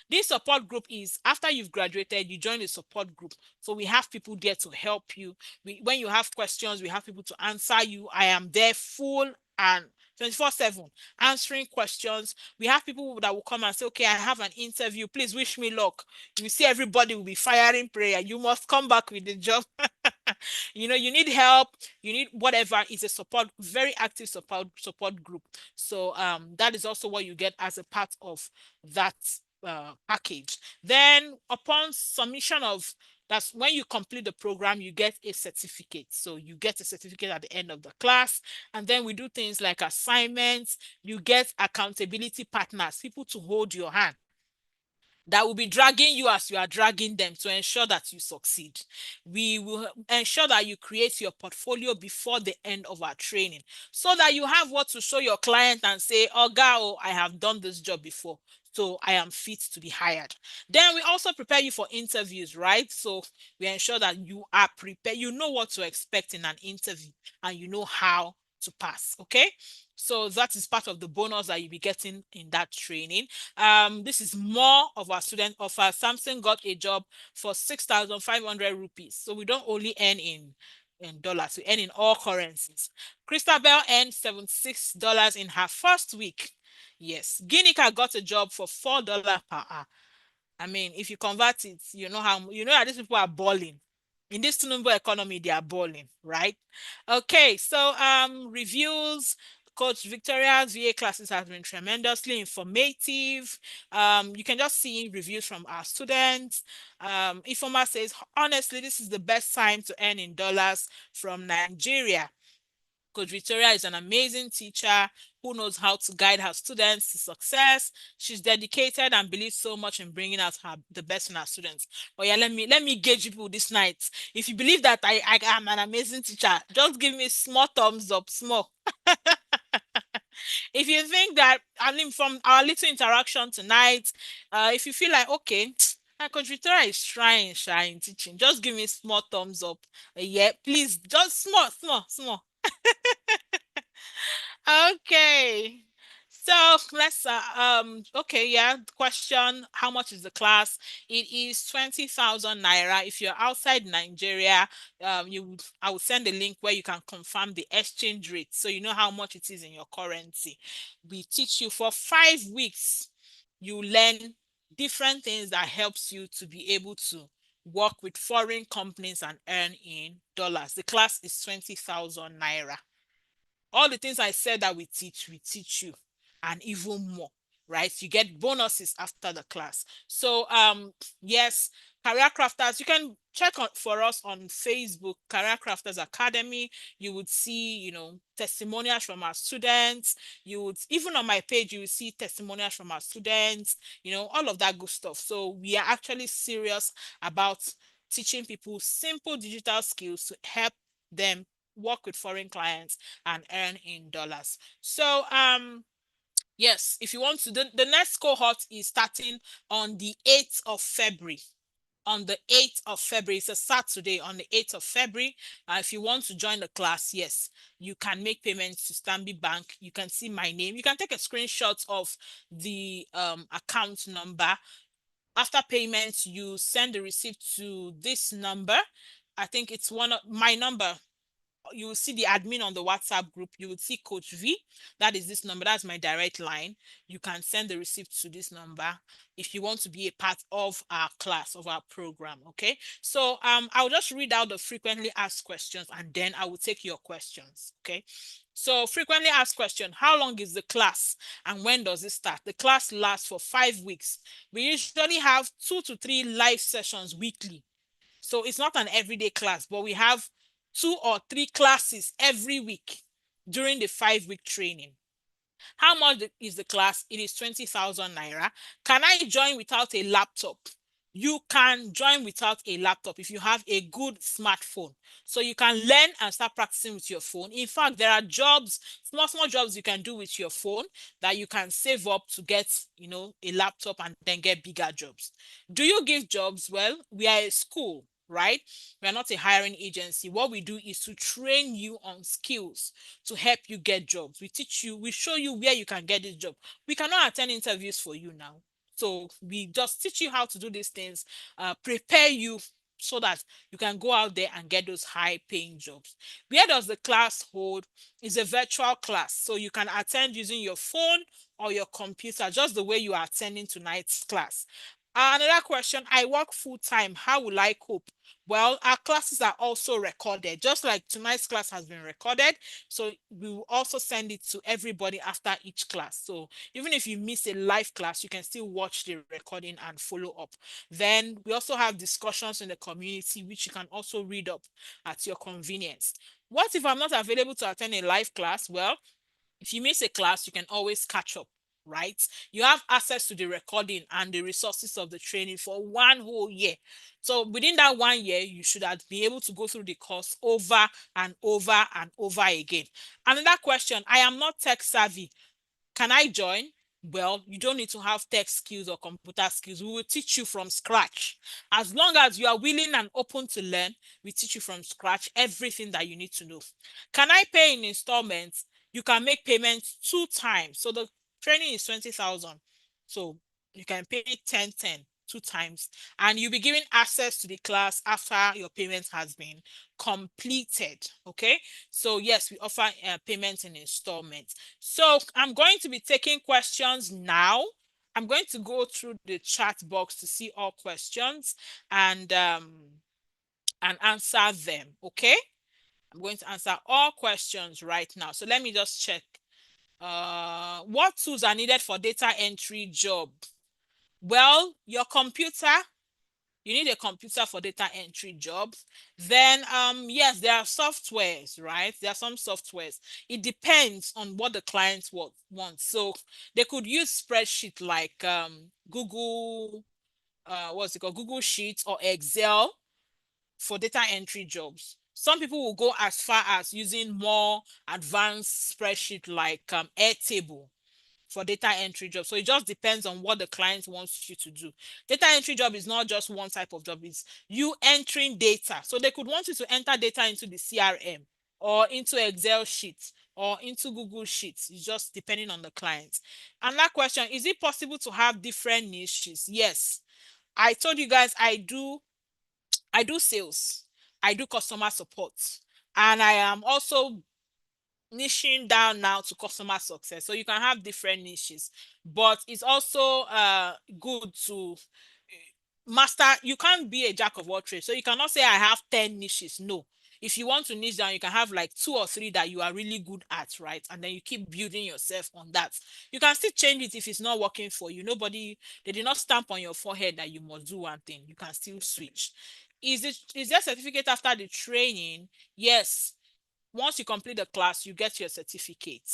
This support group is after you've graduated, you join a support group. So we have people there to help you. When you have questions, we have people to answer you. I am there full and 24/7 answering questions. We have people that will come and say, okay, I have an interview. Please wish me luck. You see, everybody will be firing prayer. You must come back with the job. You need help, you need whatever. Is a support, very active support group. So that is also what you get as a part of that package. Then upon submission of, that's when you complete the program, you get a certificate. So you get a certificate at the end of the class. And then we do things like assignments. You get accountability partners, people to hold your hand, that will be dragging you as you are dragging them to ensure that you succeed. We will ensure that you create your portfolio before the end of our training so that you have what to show your client and say, oh, girl, I have done this job before, so I am fit to be hired. Then we also prepare you for interviews, right? So we ensure that you are prepared, you know what to expect in an interview, and you know how to pass, okay? So that is part of the bonus that you'll be getting in that training. This is more of our student offer. Samson got a job for 6,500 rupees. So we don't only earn in dollars, we earn in all currencies. Christabel earned $76 in her first week. Yes. Ginika got a job for $4 per hour. I mean, if you convert it, you know that these people are balling. In this Tinubu economy, they are balling, right? Okay, so reviews. Coach Victoria's VA classes has been tremendously informative. You can just see reviews from our students. Ifoma says, honestly, this is the best time to earn in dollars from Nigeria. Coach Victoria is an amazing teacher who knows how to guide her students to success. She's dedicated and believes so much in bringing out the best in her students. Oh yeah, let me gauge people this night. If you believe that I am an amazing teacher, just give me small thumbs up, small. If you think that, I mean, from our little interaction tonight, if you feel like, okay, Coach Victoria is trying, shy teaching, just give me small thumbs up. Yeah, please, just small, small, small. Okay. So let's okay, yeah. Question: how much is the class? It is 20,000 naira. If you're outside Nigeria, I will send a link where you can confirm the exchange rate so you know how much it is in your currency. We teach you for 5 weeks. You learn different things that helps you to be able to work with foreign companies and earn in dollars. The class is 20,000 naira. All the things I said that we teach you, and even more, right? You get bonuses after the class. So yes, Career Crafters, you can check out for us on Facebook, Career Crafters Academy. You would see, testimonials from our students. You would, even on my page, you will see testimonials from our students, all of that good stuff. So we are actually serious about teaching people simple digital skills to help them work with foreign clients and earn in dollars. So yes, if you want to, the next cohort is starting on the 8th of February. On the 8th of February, it's a Saturday. On the 8th of February, if you want to join the class, yes, you can make payments to Stanbic Bank. You can see my name. You can take a screenshot of the account number. After payment, you send the receipt to this number. I think it's one of my number. You will see the admin on the WhatsApp group. You will see Coach V. That is this number. That's my direct line. You can send the receipt to this number if you want to be a part of our class, of our program. Okay. So I'll just read out the frequently asked questions and then I will take your questions. Okay. So frequently asked question: how long is the class and when does it start? The class lasts for 5 weeks. We usually have 2 to 3 live sessions weekly. So it's not an everyday class, but we have 2 or 3 classes every week during the 5-week training. How much is the class? It is 20,000 naira. Can I join without a laptop? You can join without a laptop if you have a good smartphone. So you can learn and start practicing with your phone. In fact, there are jobs, small jobs you can do with your phone that you can save up to get, a laptop and then get bigger jobs. Do you give jobs? Well, we are a school, right? We are not a hiring agency. What we do is to train you on skills to help you get jobs. We teach you, we show you where you can get this job. We cannot attend interviews for you now. So we just teach you how to do these things, prepare you so that you can go out there and get those high paying jobs. Where does the class hold? It's a virtual class. So you can attend using your phone or your computer, just the way you are attending tonight's class. Another question, I work full time. How will I cope? Well, our classes are also recorded, just like tonight's class has been recorded. So we will also send it to everybody after each class. So even if you miss a live class, you can still watch the recording and follow up. Then we also have discussions in the community, which you can also read up at your convenience. What if I'm not available to attend a live class? Well, if you miss a class, you can always catch up, right? You have access to the recording and the resources of the training for 1 whole year. So within that 1 year, you should have been able to go through the course over and over and over again. Another question, I am not tech savvy. Can I join? Well, you don't need to have tech skills or computer skills. We will teach you from scratch. As long as you are willing and open to learn, we teach you from scratch everything that you need to know. Can I pay in installments? You can make payments 2 times. So the training is 20,000. So you can pay 10 2 times, and you'll be given access to the class after your payment has been completed. Okay. So yes, we offer payments in installments. So I'm going to be taking questions now. I'm going to go through the chat box to see all questions and answer them. Okay. I'm going to answer all questions right now. So let me just check. What tools are needed for data entry job? Well, your computer, you need a computer for data entry jobs. Then yes, there are softwares, right? There are some softwares. It depends on what the client wants. So they could use spreadsheet like Google, what's it called, Google Sheets or Excel for data entry jobs. Some people will go as far as using more advanced spreadsheet like Airtable for data entry job. So it just depends on what the client wants you to do. Data entry job is not just one type of job, it's you entering data. So they could want you to enter data into the CRM or into Excel sheets or into Google Sheets. It's just depending on the client. And that question, is it possible to have different niches? Yes. I told you guys I do sales. I do customer support. And I am also niching down now to customer success. So you can have different niches, but it's also good to master. You can't be a jack of all trades. So you cannot say I have 10 niches. No. If you want to niche down, you can have like 2 or 3 that you are really good at, right? And then you keep building yourself on that. You can still change it if it's not working for you. They did not stamp on your forehead that you must do one thing. You can still switch. Is there certificate after the training? Yes. Once you complete the class, you get your certificate.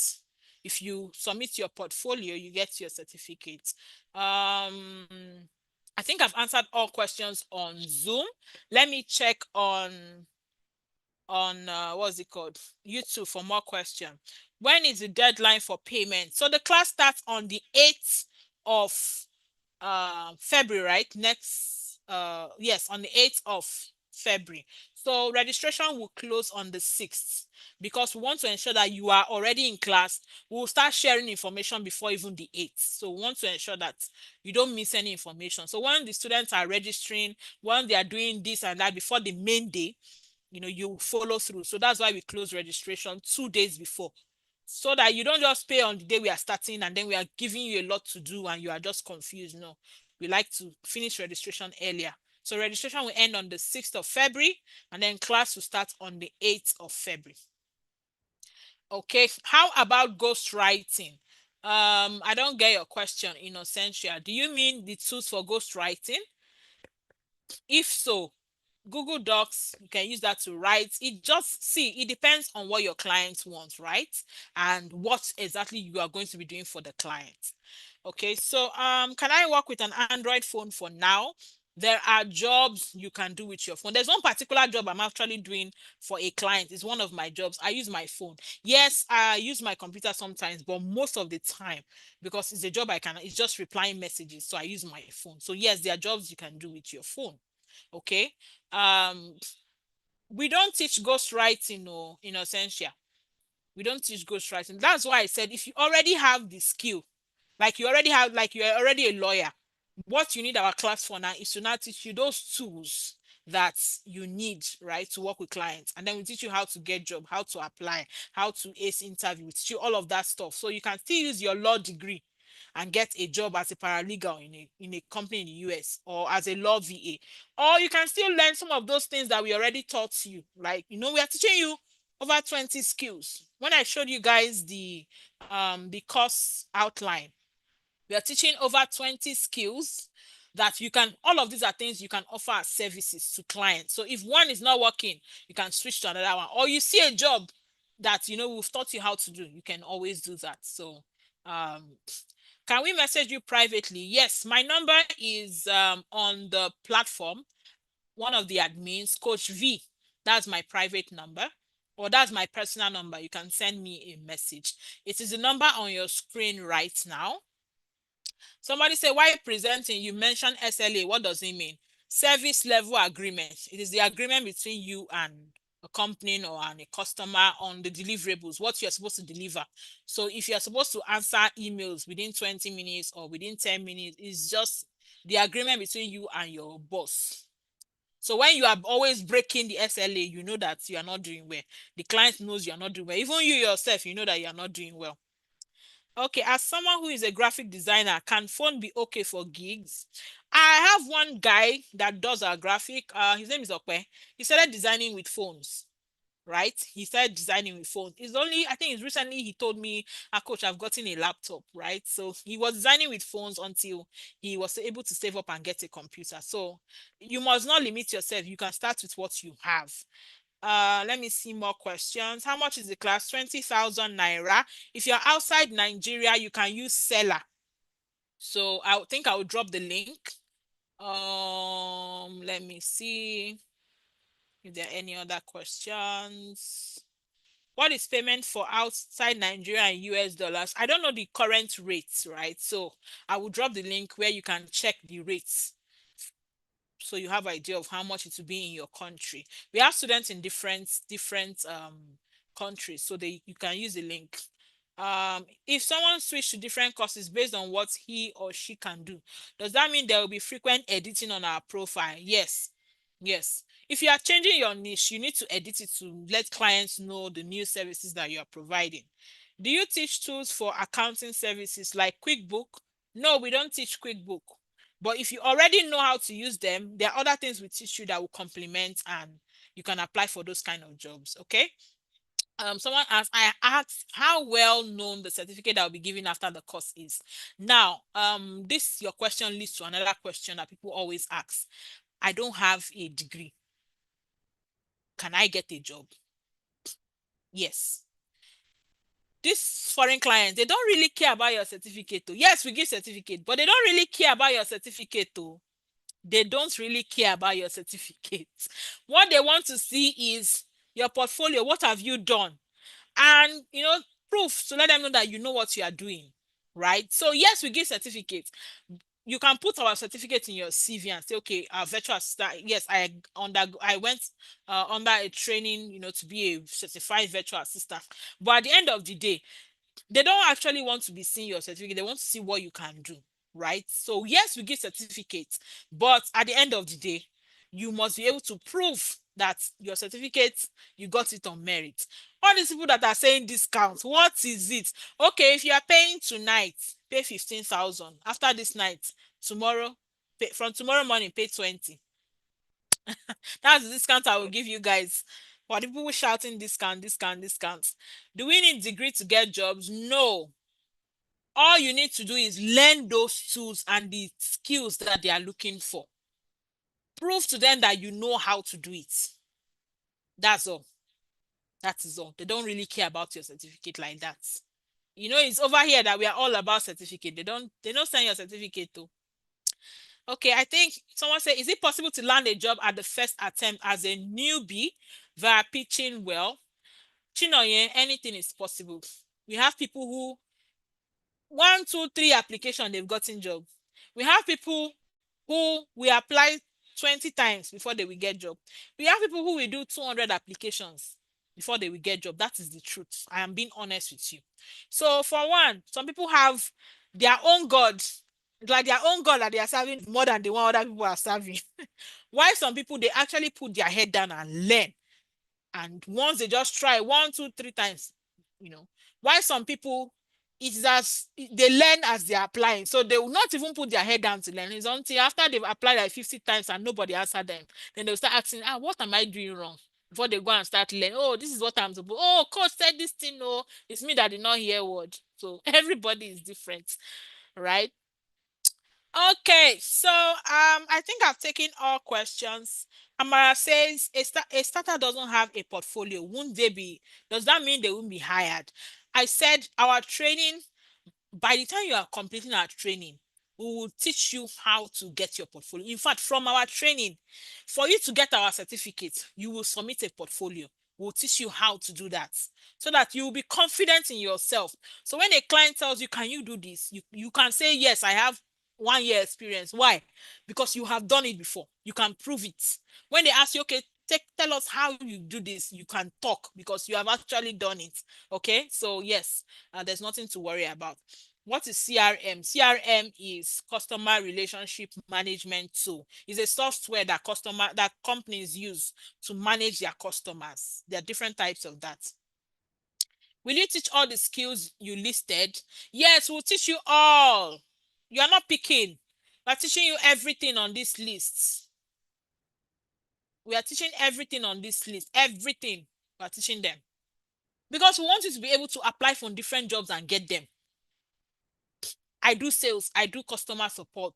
If you submit your portfolio, you get your certificate. I think I've answered all questions on Zoom. Let me check on what's it called, YouTube, for more questions. When is the deadline for payment? So the class starts on the 8th of February, right? Next, yes, on the 8th of February. So registration will close on the 6th because we want to ensure that you are already in class. We'll start sharing information before even the 8th. So we want to ensure that you don't miss any information. So when the students are registering, when they are doing this and that before the main day, you follow through. So that's why we close registration 2 days before, so that you don't just pay on the day we are starting and then we are giving you a lot to do and you are just confused. No, we like to finish registration earlier. So registration will end on the 6th of February and then class will start on the 8th of February. Okay, how about ghostwriting? I don't get your question, Innocentia. Do you mean the tools for ghostwriting? If so, Google Docs, you can use that to write. It depends on what your client wants, right? And what exactly you are going to be doing for the client. Okay, so can I work with an Android phone for now? There are jobs you can do with your phone. There's one particular job I'm actually doing for a client. It's one of my jobs. I use my phone. Yes, I use my computer sometimes, but most of the time, because it's a job it's just replying messages. So I use my phone. So yes, there are jobs you can do with your phone. Okay. Um, we don't teach ghostwriting or in Essentia. We don't teach ghostwriting. That's why I said if you already have the skill, like you're already a lawyer, what you need our class for now is to now teach you those tools that you need, right, to work with clients. And then we teach you how to get job, how to apply, how to ace interview. We teach you all of that stuff. So you can still use your law degree and get a job as a paralegal in a company in the US or as a law VA. Or you can still learn some of those things that we already taught you. Like, we are teaching you over 20 skills. When I showed you guys the course outline, we are teaching over 20 skills that you can, all of these are things you can offer as services to clients. So if one is not working, you can switch to another one. Or you see a job that, we've taught you how to do, you can always do that. So, can we message you privately? Yes, my number is on the platform. One of the admins, Coach V, that's my private number, or that's my personal number. You can send me a message. It is the number on your screen right now. Somebody say, why presenting? You mentioned SLA. What does it mean? Service level agreement. It is the agreement between you and a company or a customer on the deliverables, what you're supposed to deliver. So if you're supposed to answer emails within 20 minutes or within 10 minutes, it's just the agreement between you and your boss. So when you are always breaking the SLA, you know that you are not doing well. The client knows you are not doing well. Even you yourself, you know that you are not doing well. Okay, as someone who is a graphic designer, can phone be okay for gigs? I have one guy that does our graphic. His name is Okwe. He started designing with phones, right? He started designing with phones. It's only, I think it's recently he told me, coach, I've gotten a laptop, right? So he was designing with phones until he was able to save up and get a computer. So you must not limit yourself. You can start with what you have. Let me see more questions. How much is the class? 20,000 naira. If you're outside Nigeria, you can use seller. So I think I will drop the link. Let me see if there are any other questions. What is payment for outside Nigeria and US dollars? I don't know the current rates, right? So I will drop the link where you can check the rates, so you have idea of how much it will be in your country. We have students in different countries, so you can use the link. If someone switch to different courses based on what he or she can do, does that mean there will be frequent editing on our profile? Yes. Yes. If you are changing your niche, you need to edit it to let clients know the new services that you are providing. Do you teach tools for accounting services like QuickBook? No, we don't teach QuickBook. But if you already know how to use them, there are other things we teach you that will complement, and you can apply for those kind of jobs. Okay. Someone asked, I asked how well known the certificate that will be given after the course is. Now, this your question leads to another question that people always ask. I don't have a degree. Can I get a job? Yes. These foreign clients, they don't really care about your certificate though. Yes, we give certificate, but they don't really care about your certificate though. They don't really care about your certificate. What they want to see is your portfolio. What have you done? And, proof to let them know that you know what you are doing, right? So yes, we give certificates. You can put our certificate in your CV and say, okay, virtual assistant. Yes, I went under a training, to be a certified virtual assistant. But at the end of the day, they don't actually want to be seeing your certificate. They want to see what you can do, right? So yes, we give certificates, but at the end of the day, you must be able to prove that your certificate, you got it on merit. All these people that are saying discount, what is it? Okay, if you are paying tonight, pay 15,000. After this night, tomorrow, from tomorrow morning, pay 20. That's the discount I will give you guys. For the people shouting discount, discount, discounts. Do we need degree to get jobs? No. All you need to do is learn those tools and the skills that they are looking for. Prove to them that you know how to do it. That's all. That is all. They don't really care about your certificate like that. It's over here that we are all about certificate. They don't send your certificate to. Okay, I think someone said, is it possible to land a job at the first attempt as a newbie via pitching well? Chinoye, anything is possible. We have people who 1, 2, 3 application they've gotten job. We have people who we apply 20 times before they will get job. We have people who will do 200 applications before they will get job. That is the truth. I am being honest with you. So for one, some people have their own God, like their own God that they are serving more than the one other people are serving. Why some people they actually put their head down and learn, and once they just try 1, 2, 3 times, you know. Why some people it's as they learn as they're applying, so they will not even put their head down to learn. It's until after they've applied like 50 times and nobody answered them, then they'll start asking, what am I doing wrong, before they go and start learning. Oh, this is what I'm supposed. Oh, coach said this thing. Oh, it's me that did not hear word. So everybody is different, right? Okay, so I think I've taken all questions. Amara says a starter doesn't have a portfolio. Won't they be? Does that mean they won't be hired? I said our training, by the time you are completing our training, we will teach you how to get your portfolio. In fact, from our training, for you to get our certificate, you will submit a portfolio. We'll teach you how to do that so that you will be confident in yourself. So when a client tells you, can you do this? You can say, yes, I have 1 year experience. Why? Because you have done it before. You can prove it. When they ask you, okay, tell us how you do this, you can talk because you have actually done it. Okay, so yes, there's nothing to worry about. What is CRM? CRM is customer relationship management tool. It's a software that companies use to manage their customers. There are different types of that. Will you teach all the skills you listed? Yes, we'll teach you all. You are not picking. We're teaching you everything on this list. We are teaching everything on this list. Everything. We are teaching them. Because we want you to be able to apply for different jobs and get them. I do sales, I do customer support.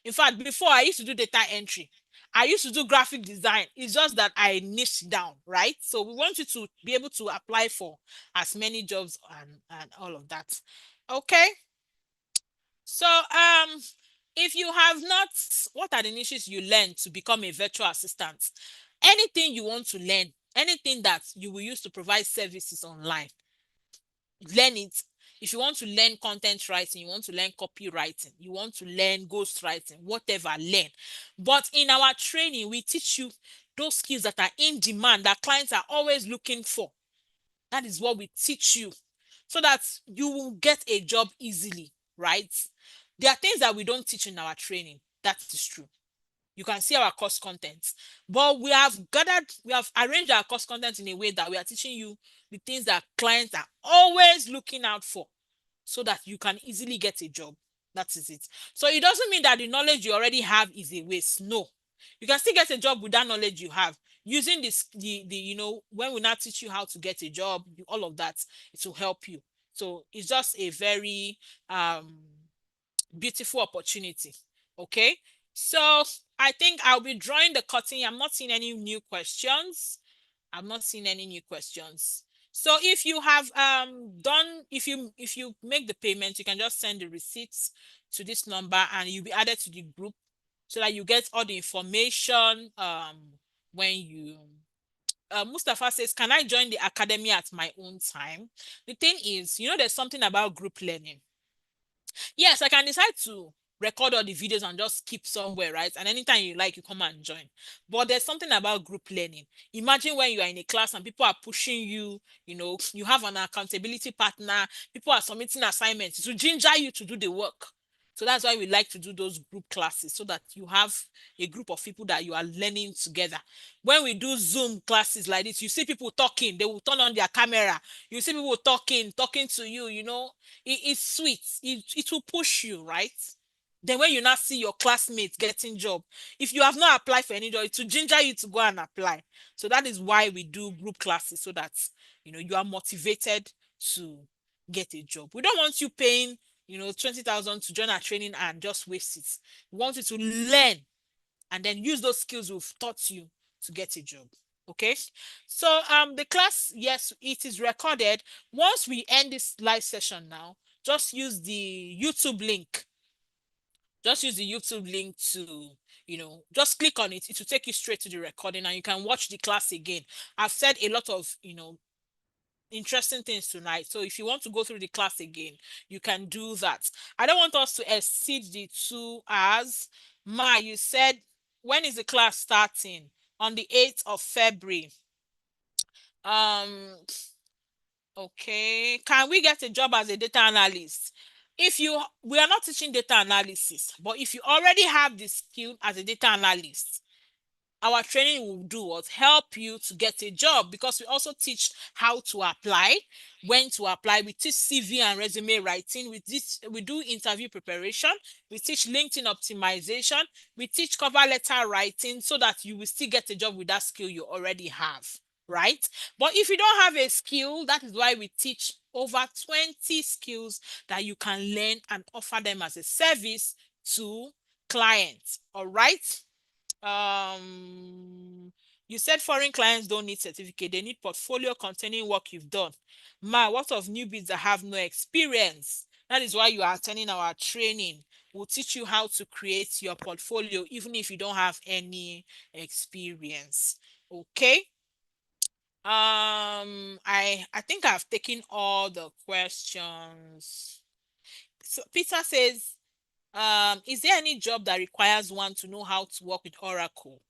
In fact, before I used to do data entry, I used to do graphic design. It's just that I niched down, right? So we want you to be able to apply for as many jobs and all of that. Okay. So if you have not, what are the niches you learn to become a virtual assistant? Anything you want to learn, anything that you will use to provide services online, learn it. If you want to learn content writing, you want to learn copywriting, you want to learn ghostwriting, whatever, learn. But in our training, we teach you those skills that are in demand, that clients are always looking for. That is what we teach you so that you will get a job easily, right? There are things that we don't teach in our training. That is true. You can see our course content, but we have arranged our course content in a way that we are teaching you the things that clients are always looking out for so that you can easily get a job. That is it. So it doesn't mean that the knowledge you already have is a waste. No, you can still get a job with that knowledge you have using this when we now teach you how to get a job, all of that, it will help you. So it's just a very beautiful opportunity. Okay, so I think I'll be drawing the curtain. I'm not seeing any new questions. I'm not seeing any new questions. So if you have if you make the payment, you can just send the receipts to this number and you'll be added to the group so that you get all the information when you Mustafa says, can I join the academy at my own time? The thing is, there's something about group learning. Yes, I can decide to record all the videos and just keep somewhere, right? And anytime you like, you come and join. But there's something about group learning. Imagine when you are in a class and people are pushing you, you have an accountability partner, people are submitting assignments to ginger you to do the work. So that's why we like to do those group classes so that you have a group of people that you are learning together. When we do Zoom classes like this, you see people talking, they will turn on their camera. You see people talking to you, it's sweet. It will push you, right? Then when you now see your classmates getting job, if you have not applied for any job, it will ginger you to go and apply. So that is why we do group classes so that you are motivated to get a job. We don't want you paying 20,000 to join our training and just waste it. We want you to learn and then use those skills we've taught you to get a job. Okay, so the class, yes, it is recorded. Once we end this live session now, just use the YouTube link Just use the YouTube link to, just click on it. It will take you straight to the recording and you can watch the class again. I've said a lot of, interesting things tonight. So if you want to go through the class again, you can do that. I don't want us to exceed the 2 hours. Ma, you said, when is the class starting? On the 8th of February. Um, okay. Can we get a job as a data analyst? We are not teaching data analysis, but if you already have the skill as a data analyst, our training will do what? Help you to get a job, because we also teach how to apply, when to apply. We teach CV and resume writing. We do interview preparation. We teach LinkedIn optimization. We teach cover letter writing so that you will still get a job with that skill you already have, right? But if you don't have a skill, that is why we teach over 20 skills that you can learn and offer them as a service to clients, all right? You said foreign clients don't need certificate, they need portfolio containing work you've done. Ma, what of newbies that have no experience? That is why you are attending our training. We'll teach you how to create your portfolio even if you don't have any experience. Okay. I think I've taken all the questions. So Peter says, is there any job that requires one to know how to work with Oracle?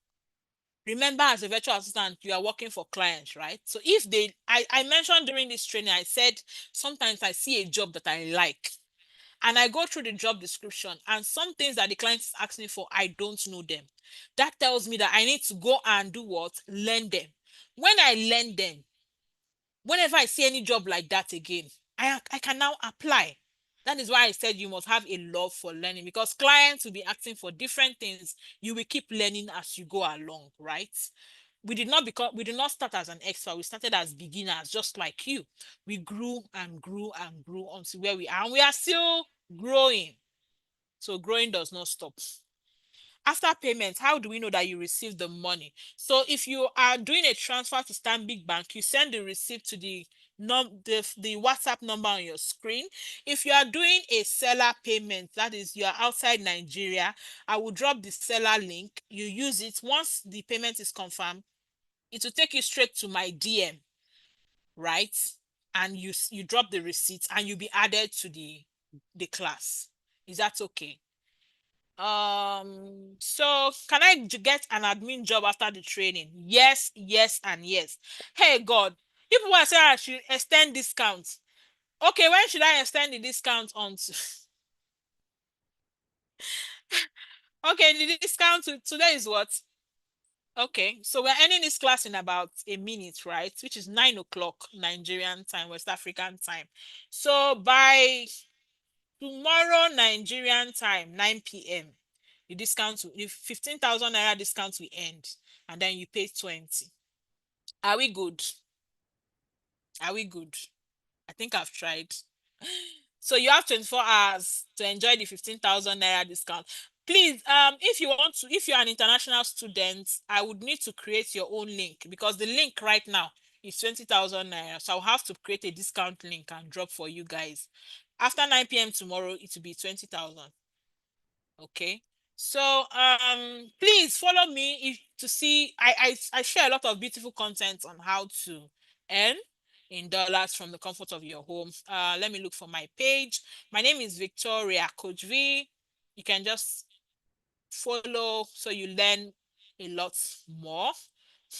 Remember, as a virtual assistant, you are working for clients, right? So if I mentioned during this training, I said sometimes I see a job that I like and I go through the job description and some things that the client is asking for, I don't know them. That tells me that I need to go and do what? Learn them. When I learn them, whenever I see any job like that again, I can now apply. That is why I said you must have a love for learning, because clients will be asking for different things. You will keep learning as you go along, right? We did not start as an expert. We started as beginners, just like you. We grew and grew and grew until where we are, and we are still growing. So growing does not stop. After payment, how do we know that you received the money? So if you are doing a transfer to Stanbic Bank, you send the receipt to the WhatsApp number on your screen. If you are doing a seller payment, that is, you are outside Nigeria, I will drop the seller link. You use it. Once the payment is confirmed, it will take you straight to my DM, right? And you drop the receipt and you'll be added to the class. Is that okay? So can I get an admin job after the training? Yes, yes, and yes. Hey God, people are saying I should extend discounts. Okay, when should I extend the discount on to? Okay, the discount today is what? Okay, so we're ending this class in about a minute, right? Which is 9 o'clock Nigerian time, West African time. So by tomorrow Nigerian time, 9 p.m., the 15,000 naira discount will end, and then you pay 20. Are we good? Are we good? I think I've tried. So you have 24 hours to enjoy the 15,000 naira discount. Please, if you're an international student, I would need to create your own link, because the link right now is 20,000 naira. So I'll have to create a discount link and drop for you guys. After 9 p.m. tomorrow, it will be 20,000. Okay. So please follow me to see. I share a lot of beautiful content on how to earn in dollars from the comfort of your home. Let me look for my page. My name is Victoria Coach V. You can just follow so you learn a lot more.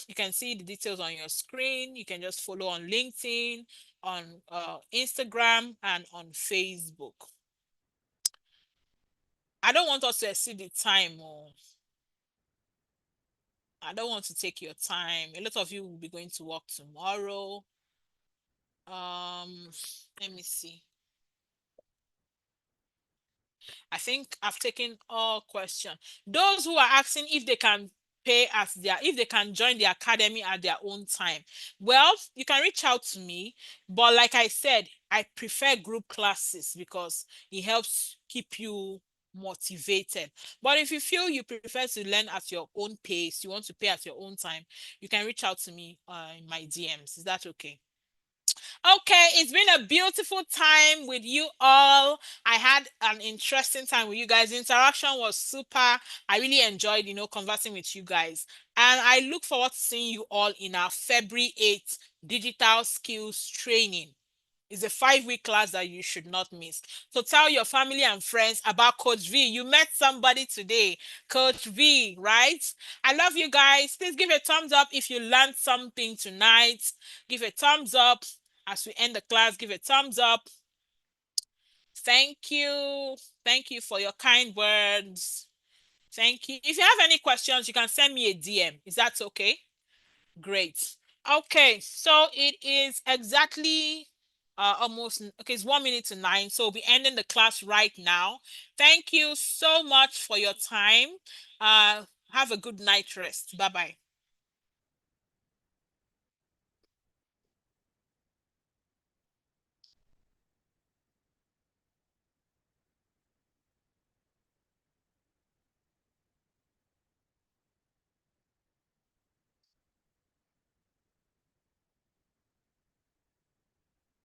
You can see the details on your screen. You can just follow on LinkedIn, on Instagram, and on Facebook. I don't want us to exceed the time. I don't want to take your time. A lot of you will be going to work tomorrow. Let me see. I think I've taken all questions. Those who are asking if they can if they can join the academy at their own time. Well, you can reach out to me, but like I said, I prefer group classes because it helps keep you motivated. But if you feel you prefer to learn at your own pace, you want to pay at your own time, you can reach out to me in my DMs. Is that okay? Okay, it's been a beautiful time with you all. I had an interesting time with you guys. The interaction was super. I really enjoyed, conversing with you guys. And I look forward to seeing you all in our February 8th digital skills training. It's a 5-week class that you should not miss. So tell your family and friends about Coach V. You met somebody today, Coach V, right? I love you guys. Please give a thumbs up if you learned something tonight. Give a thumbs up as we end the class. Give a thumbs up. Thank you. Thank you for your kind words. Thank you. If you have any questions, you can send me a DM. Is that okay? Great. Okay, so it is exactly almost okay, it's 1 minute to 9. So we'll be ending the class right now. Thank you so much for your time. Have a good night rest. Bye-bye.